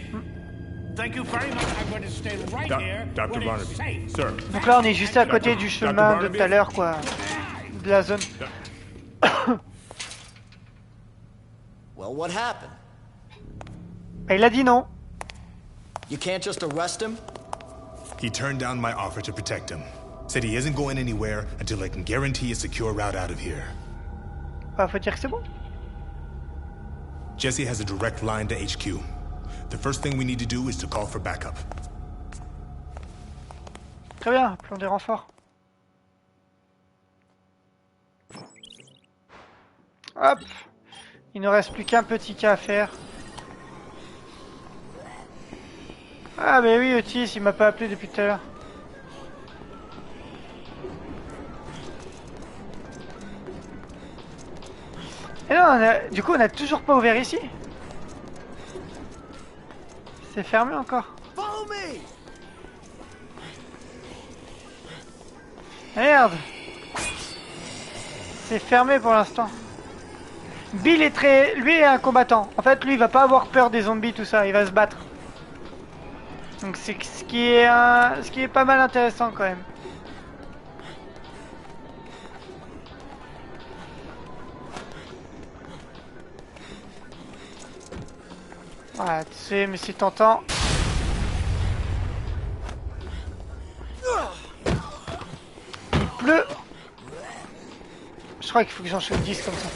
Thank you very much. I'm going to stay right here
Dr.
when it's
Barnaby,
safe.
sir.
Donc là, on est juste à côté du chemin de tout à l'heure, quoi. De la zone.
Well, what happened?
Bah, il a dit non.
You can't just arrest him?
He turned down my offer to protect him. Said he isn't going anywhere until I can guarantee a secure route out of here.
Bah, faut dire que c'est bon.
Jesse has a direct line to HQ. The first thing we need to do is to call for backup.
Très bien, plan des renforts. Hop. Il ne reste plus qu'un petit cas à faire. Ah mais oui, Otis, il m'a pas appelé depuis tout à l'heure. Et non, du coup on a toujours pas ouvert ici. C'est fermé encore.
Follow me!
Merde. C'est fermé pour l'instant. Bill est lui est un combattant. En fait, lui il va pas avoir peur des zombies, tout ça, il va se battre. Donc c'est ce qui est pas mal intéressant quand même. Voilà, tu sais, mais c'est tentant. Il pleut. Je crois qu'il faut que j'en chope 10 comme ça.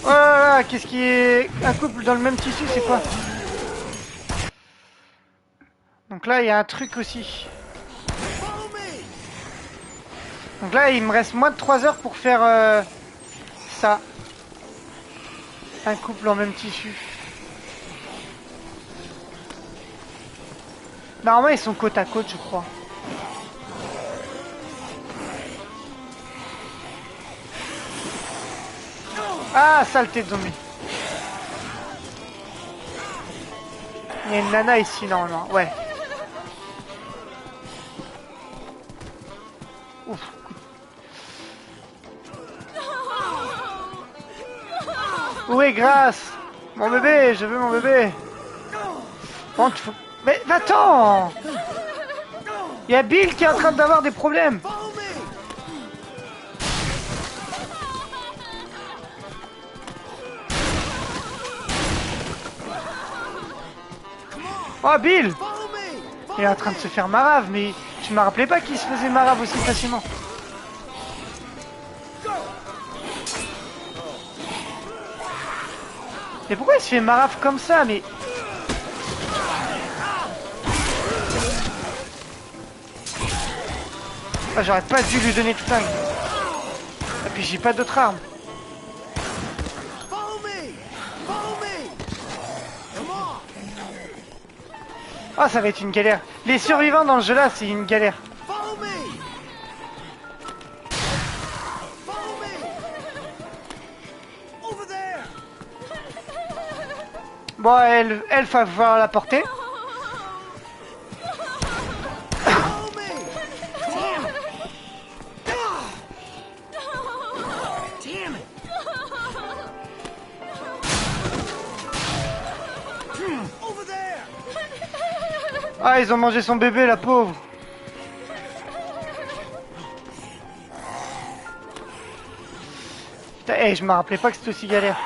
Oh là là, qu'est-ce qui est... Un couple dans le même tissu, c'est quoi? Donc là, il y a un truc aussi. Donc là, il me reste moins de 3 heures pour faire ça. Un couple en même tissu. Normalement, ils sont côte à côte, je crois. Ah, saleté de zombie. Il y a une nana ici, normalement. Ouais. Ouf. Où est Grace? Mon bébé, je veux mon bébé. Bon, tu faut... Mais va-t'en! Il y a Bill qui est en train d'avoir des problèmes. Oh, Bill! Il est en train de se faire marave, mais tu me rappelais pas qu'il se faisait marave aussi facilement. Mais pourquoi il se fait marave comme ça, mais... Ah, j'aurais pas dû lui donner tout ça. Et puis j'ai pas d'autres armes. Ah, ça va être une galère. Les survivants dans le jeu là, c'est une galère. Bon, elle va falloir la porter. Ah, ils ont mangé son bébé, la pauvre. Putain, hey, je me rappelais pas que c'était aussi galère.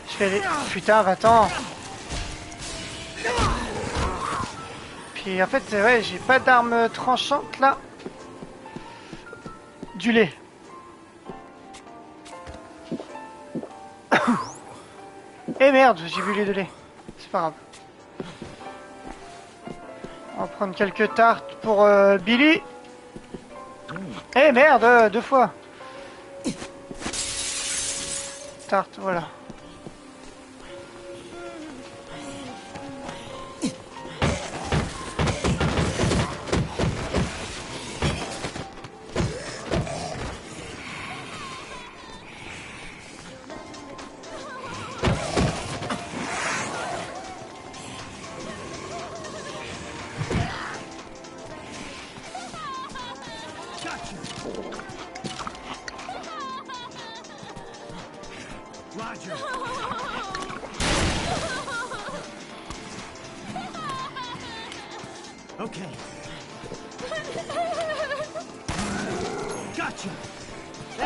Je vais aller... Putain, 20 ans. Puis en fait, ouais, j'ai pas d'arme tranchante là. Du lait. Eh merde, j'ai bu les deux laits. C'est pas grave. On va prendre quelques tartes pour Billy. Eh merde, 2 fois. Tarte, voilà.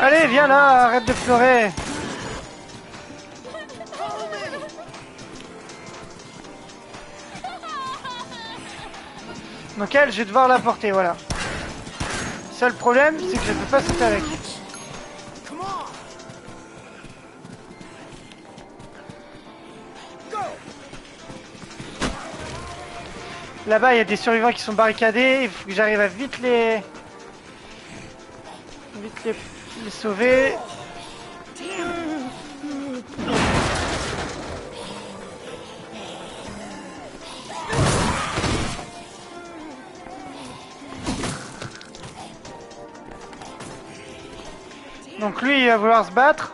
Allez, viens là, arrête de pleurer. Donc elle, je vais devoir la porter, voilà. Seul problème, c'est que je peux pas sauter avec. Là-bas, il y a des survivants qui sont barricadés. Il faut que j'arrive à vite les sauver. Donc lui, il va vouloir se battre.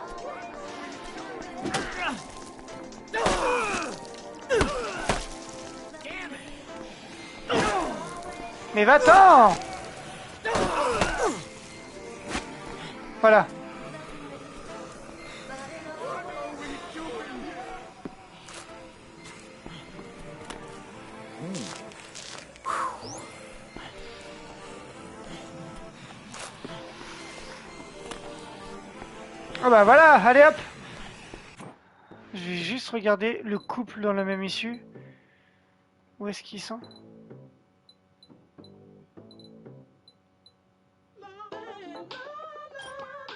Mais va-t'en! Voilà. Oh bah voilà, allez hop! Je vais juste regarder le couple dans la même issue. Où est-ce qu'ils sont?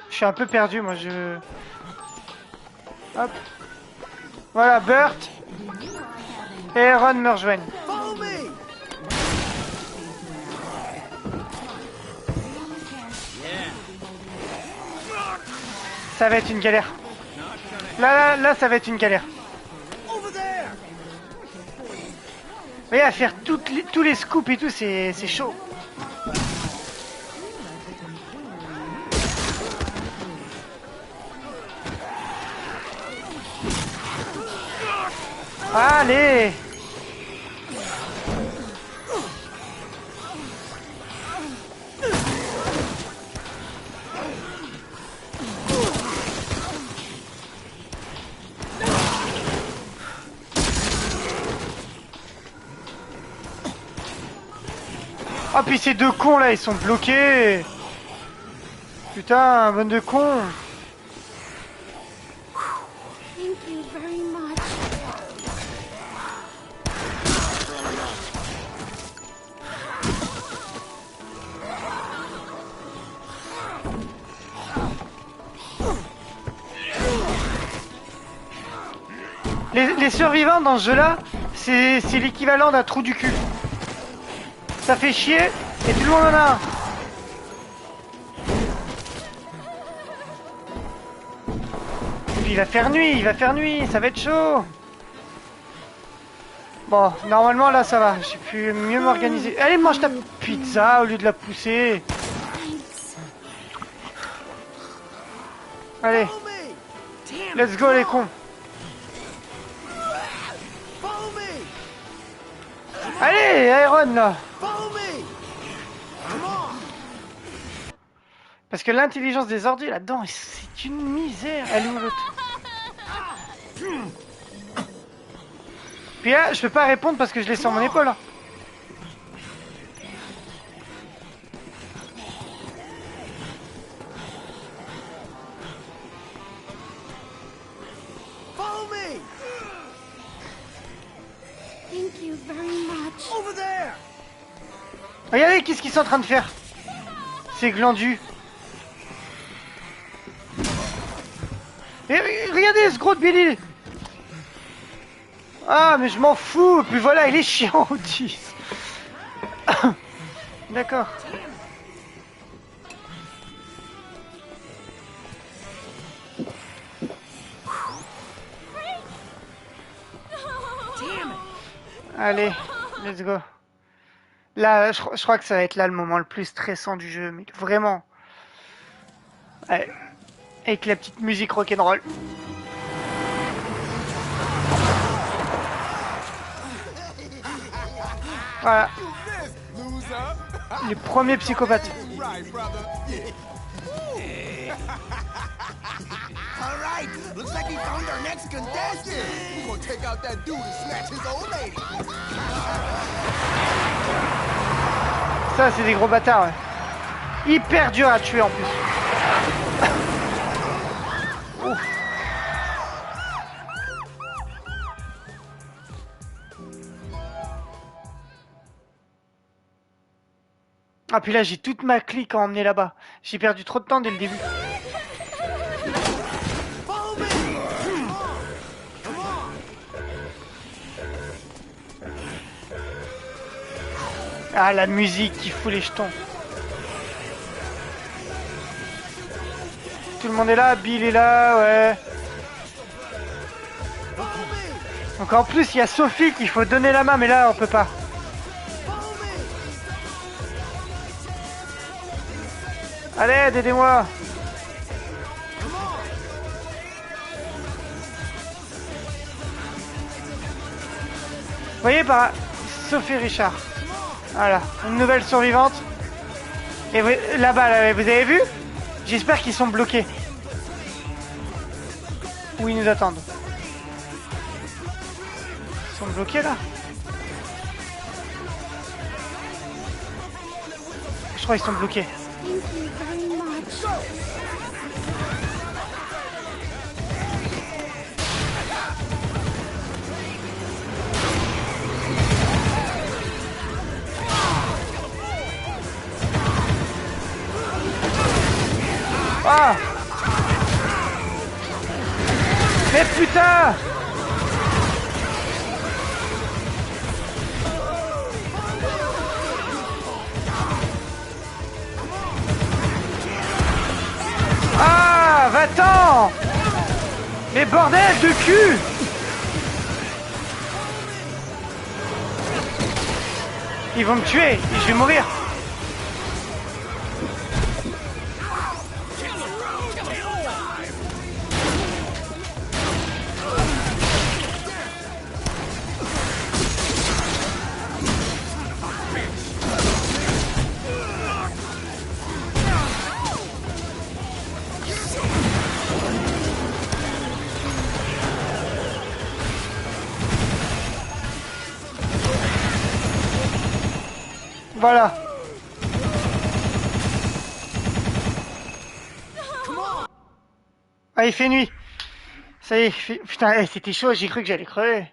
Je suis un peu perdu, moi, Hop. Voilà, Burt et Aaron me rejoignent. Ça va être une galère. Là, ça va être une galère. Mais à faire tous les scoops et tout, c'est chaud. Allez! Ah, puis ces deux cons là, ils sont bloqués! Putain, bande de cons! Les survivants dans ce jeu-là, c'est l'équivalent d'un trou du cul. Ça fait chier et tout le monde en a un. Et puis il va faire nuit, ça va être chaud. Bon, normalement là ça va, j'ai pu mieux m'organiser. Allez, mange ta pizza au lieu de la pousser. Allez, let's go les cons. Allez, Iron là. Parce que l'intelligence des ordis là-dedans, c'est une misère. Elle est où l'autre? Puis là, je peux pas répondre parce que je l'ai sur mon épaule. Hein. Regardez qu'est-ce qu'ils sont en train de faire. Ces glandus. Et regardez ce gros de Billy. Ah, mais je m'en fous. Puis voilà, il est chiant au 10. D'accord. Allez, let's go. Là, je crois que ça va être là le moment le plus stressant du jeu, mais vraiment. Ouais. Avec la petite musique rock'n'roll. Voilà. Les premiers psychopathes.
All right, looks like we found our next contestant. We're gonna take out that dude and snatch his old lady.
Ça, c'est des gros bâtards, ouais. Hyper dur à tuer en plus. Ouf. Ah, puis là, j'ai toute ma clique à emmener là-bas. J'ai perdu trop de temps dès le début. Ah, la musique qui fout les jetons. Tout le monde est là, Bill est là, ouais. Donc en plus, il y a Sophie qu'il faut donner la main, mais là, on peut pas. Allez, aidez-moi. Vous voyez, par Sophie Richard. Voilà, une nouvelle survivante. Et là-bas, là, vous avez vu? J'espère qu'ils sont bloqués. Où ils nous attendent. Ils sont bloqués là? Je crois qu'ils sont bloqués. Ah! Mais putain! Ah! Va-t'en! Mais bordel de cul! Ils vont me tuer et je vais mourir. Voilà. Ah, il fait nuit. Ça y est, putain, c'était chaud, j'ai cru que j'allais crever.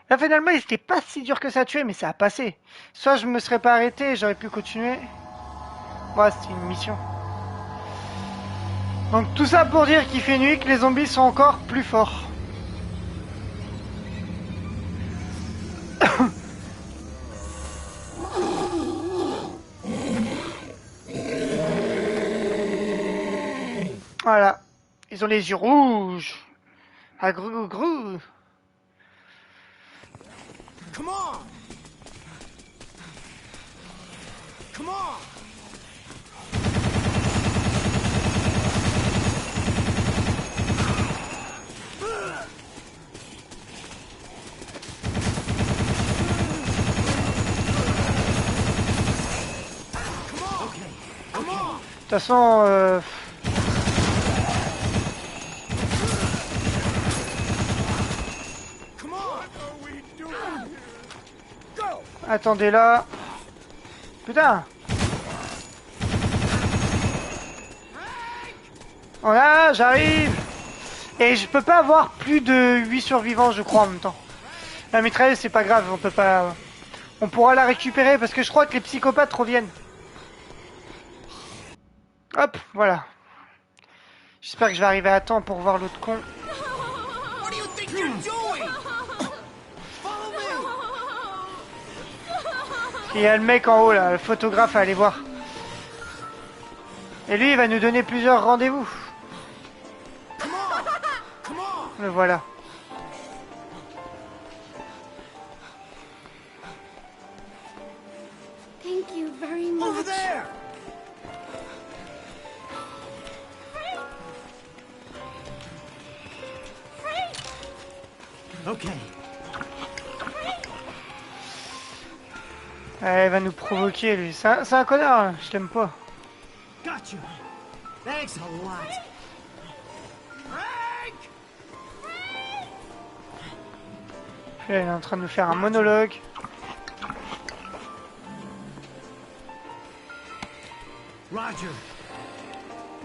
Là, finalement, il était pas si dur que ça à tuer, mais ça a passé. Soit je me serais pas arrêté, j'aurais pu continuer. Ouais, c'était une mission. Donc tout ça pour dire qu'il fait nuit, que les zombies sont encore plus forts. Voilà. Ils ont les yeux rouges. Ah, grou, grou.
Come on! Come on!
De toute façon, attendez là. Putain. Voilà, j'arrive. Et je peux pas avoir plus de 8 survivants, je crois, en même temps. La mitrailleuse, c'est pas grave, on peut pas... On pourra la récupérer, parce que je crois que les psychopathes reviennent. Hop, voilà. J'espère que je vais arriver à temps pour voir l'autre con. il y a le mec en haut là, le photographe à aller voir. Et lui il va nous donner plusieurs rendez-vous. Le voilà.
Thank you very much.
Over there!
Okay.
Il va nous provoquer lui. C'est un connard, hein. Je l'aime pas.
Gotcha. Thanks a lot.
Puis là, il est en train de nous faire un monologue.
Roger.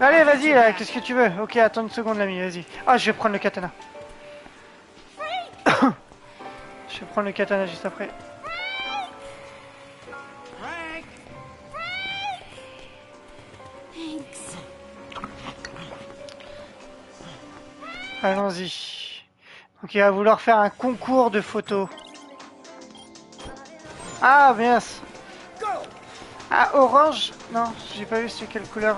Allez, vas-y, là, qu'est-ce que tu veux? Ok, attends une seconde, l'ami, vas-y. Ah, je vais prendre le katana. Je vais prendre le katana juste après.
Thanks.
Allons-y. Donc il va vouloir faire un concours de photos. Ah, mince. Ah, orange? Non, j'ai pas vu c'est quelle couleur.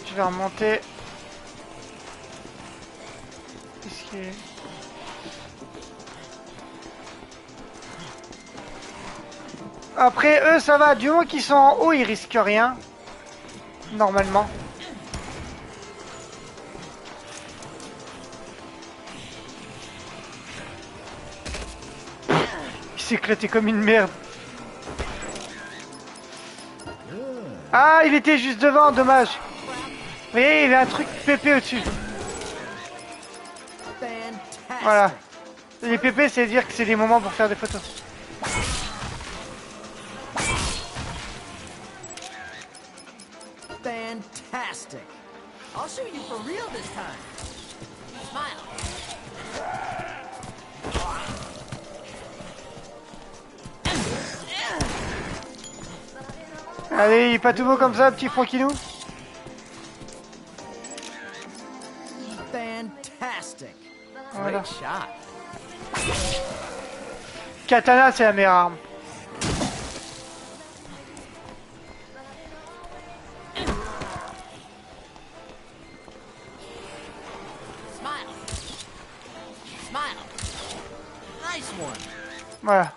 Je vais remonter. Qu'est-ce qu'il est? Après, eux, ça va. Du moment qu'ils sont en haut, ils risquent rien. Normalement. Il s'est éclaté comme une merde. Ah, il était juste devant, dommage. Vous voyez, il y a un truc pépé au-dessus. Voilà. Les pépés, c'est dire que c'est des moments pour faire des photos.
Fantastic. I'll shoot you for real this time. Smile.
Allez, il est pas tout beau comme ça, petit Franquinou.
Fantastic.
Voilà.
Great shot.
Katana, c'est la meilleure arme.
Smile. Smile. Nice one.
Voilà.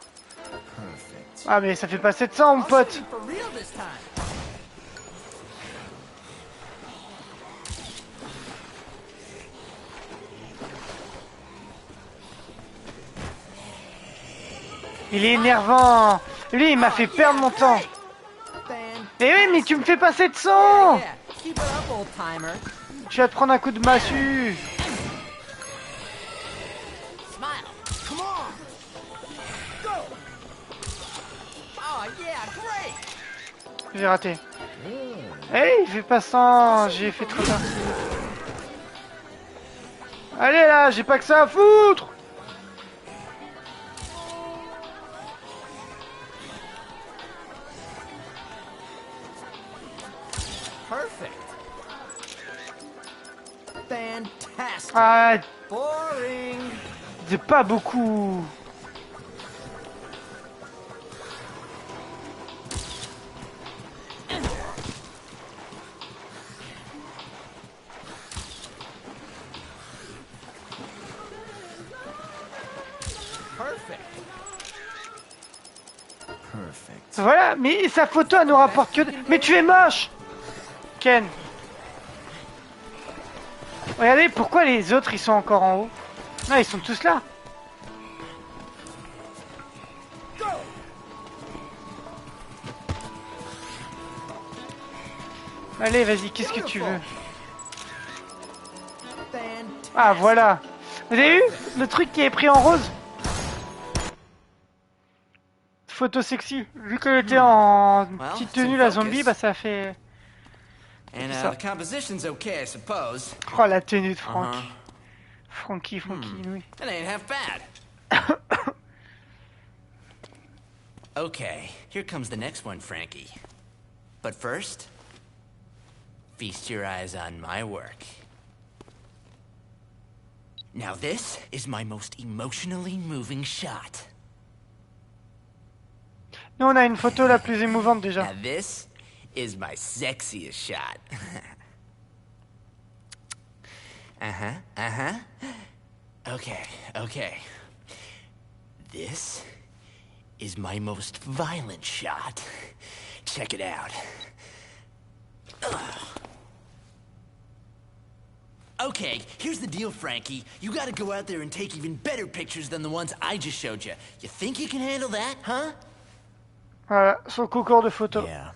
Perfect.
Ah, mais ça fait pas 700, mon pote.
For real this time.
Il est énervant. Lui, il m'a fait perdre mon temps. Eh oui, mais tu me fais pas 700.
Keep it up, old timer.
Je vais te prendre un coup de massue.
Smile. Come on. Go. Oh yeah, great.
J'ai raté. Eh, il fait pas 100. J'ai fait trop tard. Allez là, j'ai pas que ça à foutre.
Perfect. Fantastic.
Ah,
Boring.
c'est pas beaucoup.
Perfect. Perfect.
Voilà, mais sa photo, elle nous rapporte que... Mais tu es moche, Ken. Regardez, pourquoi les autres, ils sont encore en haut? Non, ils sont tous là. Allez, vas-y, qu'est-ce que tu veux? Ah, voilà. Vous avez vu le truc qui est pris en rose? Photo sexy. Vu qu'elle était en petite tenue, la zombie, bah ça fait...
And
ça.
the composition's okay, I suppose.
Oh, la tenue de Franck. Frankie, oui.
It ain't half bad. Okay, here comes the next one, Frankie. But first, feast your eyes on my work. Now this is my most emotionally moving shot.
Nous, on a une photo la plus émouvante déjà.
Now this is my sexiest shot. Okay. This is my most violent shot. Check it out. Okay, here's the deal, Frankie. You gotta go out there and take even better pictures than the ones I just showed you. You think you can handle that, huh?
Voilà, son concours de photos.
Yeah.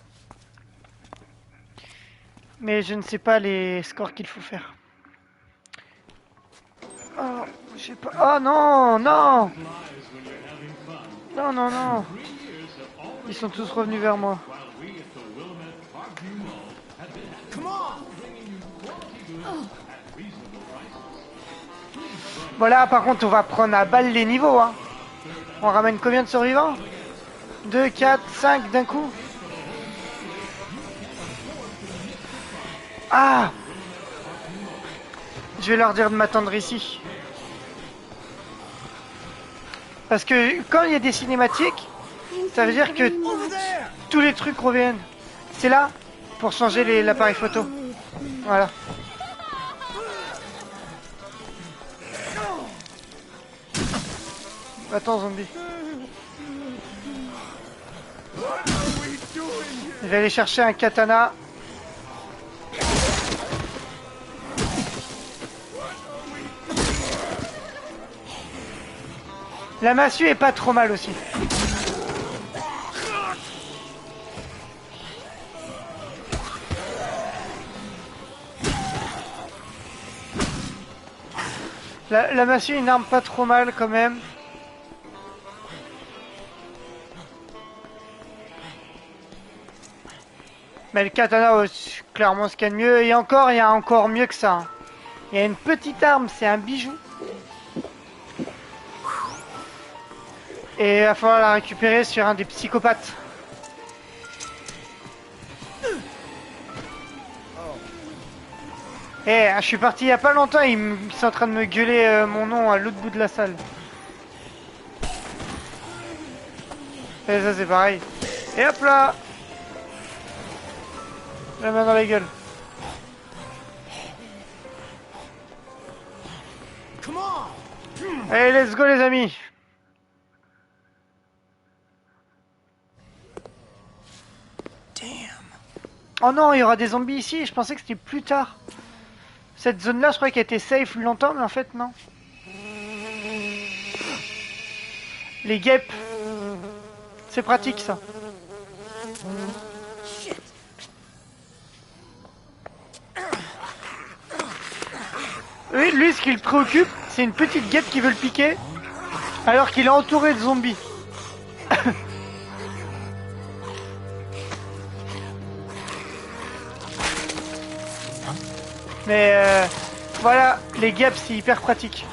Mais je ne sais pas les scores qu'il faut faire. Oh, je sais pas. Oh non, non! Non. Ils sont tous revenus vers moi. Voilà, par contre, on va prendre à balle les niveaux. Hein. On ramène combien de survivants? 2, 4, 5 d'un coup. Ah! Je vais leur dire de m'attendre ici. Parce que quand il y a des cinématiques, ça veut dire que tous les trucs reviennent. C'est là pour changer l'appareil photo. Voilà. Attends, zombie. Je vais aller chercher un katana. La massue est pas trop mal aussi. La massue est une arme pas trop mal quand même. Mais le katana, c'est clairement ce qu'il y a de mieux. Et encore, il y a encore mieux que ça. Hein. Il y a une petite arme, c'est un bijou. Et il va falloir la récupérer sur un des psychopathes. Eh, je suis parti il y a pas longtemps, ils sont en train de me gueuler mon nom à l'autre bout de la salle. Et ça c'est pareil. Et hop là! La main dans la gueule. Allez, let's go les amis! Oh non, il y aura des zombies ici, je pensais que c'était plus tard. Cette zone-là, je croyais qu'elle était safe longtemps, mais en fait, non. Les guêpes. C'est pratique, ça. Oui, lui, ce qui le préoccupe, c'est une petite guêpe qui veut le piquer, alors qu'il est entouré de zombies. Mais voilà, les guêpes c'est hyper pratique.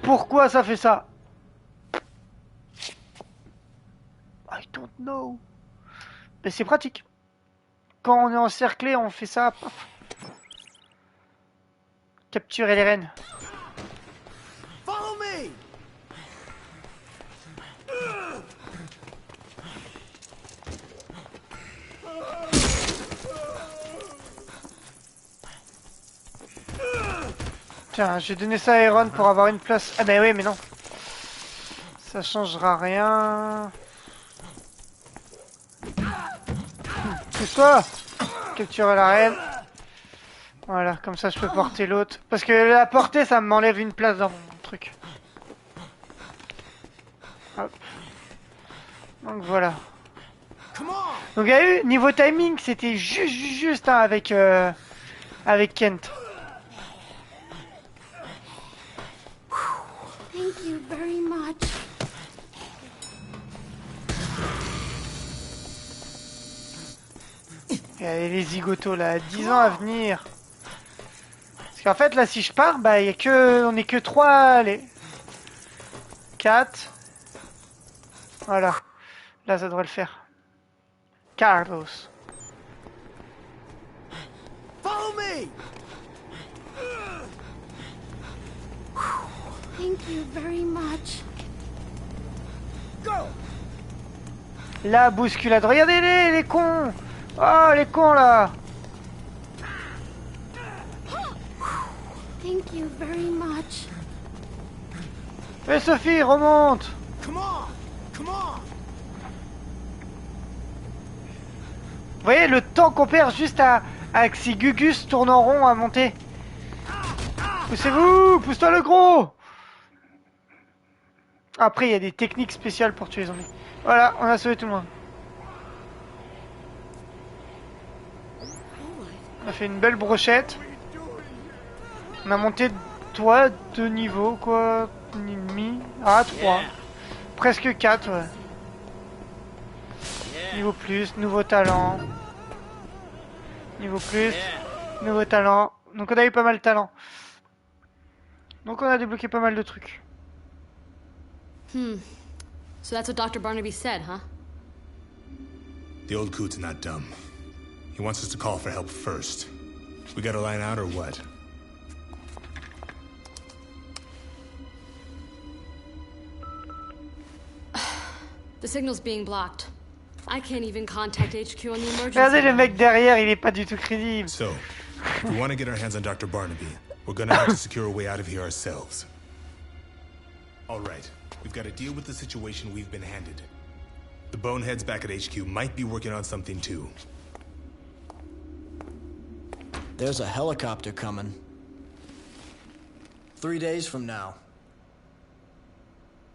Pourquoi ça fait ça? I don't know. Mais c'est pratique. Quand on est encerclé, on fait ça. Paf. Capturer les rennes.
Follow me.
Tiens, j'ai donné ça à Aaron pour avoir une place. Ah bah oui, mais non. Ça changera rien. Pousse-toi! Capturer la reine. Voilà, comme ça je peux porter l'autre. Parce que la porter, ça m'enlève une place dans mon truc. Hop. Donc voilà. Donc il y a eu, niveau timing, c'était juste hein, avec Kent.
Thank you very much.
Et les zigotos là, 10 ans à venir. Parce qu'en fait là si je pars, bah y a que, on est que 3, allez. 4. Voilà. Là ça devrait le faire. Carlos.
Follow me!
Thank you very much.
Go!
La bousculade. Regardez-les, les cons. Oh, les cons, là.
Thank you very much.
Et Sophie, remonte.
Come on! Come on!
Vous voyez le temps qu'on perd juste à que ces Gugus tournent en rond à monter. Poussez-vous! Pousse-toi le gros! Après, il y a des techniques spéciales pour tuer les zombies. Voilà, on a sauvé tout le monde. On a fait une belle brochette. On a monté, toi, 2 niveaux, quoi. Un et demi. Ah, 3. Presque 4, ouais. Niveau plus, nouveau talent. Niveau plus, nouveau talent. Donc on a eu pas mal de talent. Donc on a débloqué pas mal de trucs.
So that's what Dr. Barnaby said, huh?
The old coot's not dumb. He wants us to call for help first. We gotta line out or what?
The signal's being blocked. I can't even contact HQ on the emergency.
Regardez le
line.
mec derrière, il est pas du tout crédible.
So, if we want to get our hands on Dr. Barnaby, we're gonna have to secure a way out of here ourselves. All right, we've got to deal with the situation we've been handed. The boneheads back at HQ might be working on something too.
There's a helicopter coming. 3 days from now.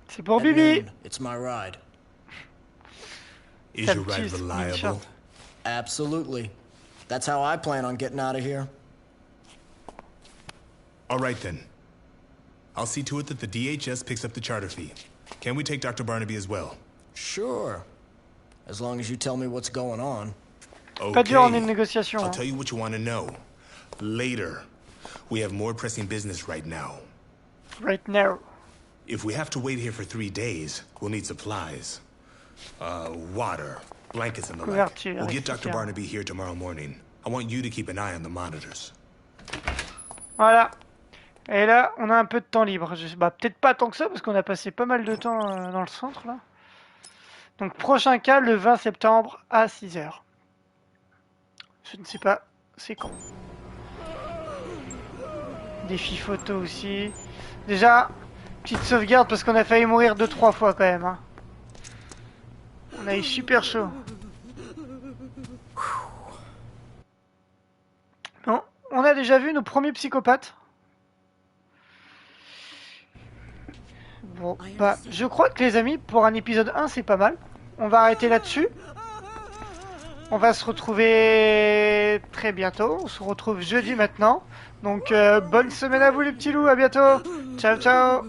C'est pour
At
Bibi.
noon, it's my ride.
Is
That
your ride
cheese
reliable?
shot.
Absolutely. That's how I plan on getting out of here.
All right then. I'll see to it that the DHS picks up the charter fee. Can we take Dr. Barnaby as well?
Sure. As long as you tell me what's going on.
Pas dur en une
Okay.
négociation.
I'll
Hein.
tell you what you want to know. Later. We have more pressing business right now.
Right now.
If we have to wait here for 3 days, we'll need supplies. Water, blankets and the like.
Couverture,
We'll get Dr.
etc.
Barnaby here tomorrow morning. I want you to keep an eye on the monitors.
Voilà. Et là, on a un peu de temps libre. Bah, peut-être pas tant que ça, parce qu'on a passé pas mal de temps dans le centre, là. Donc, prochain cas, le 20 septembre à 6 h. Je ne sais pas, c'est quand. Défi photo aussi. Déjà, petite sauvegarde, parce qu'on a failli mourir 2-3 fois quand même. Hein. On a eu super chaud. Bon, on a déjà vu nos premiers psychopathes. Bon, bah, je crois que les amis, pour un épisode 1, c'est pas mal. On va arrêter là-dessus. On va se retrouver très bientôt. On se retrouve jeudi maintenant. Donc, bonne semaine à vous les petits loups. À bientôt. Ciao, ciao.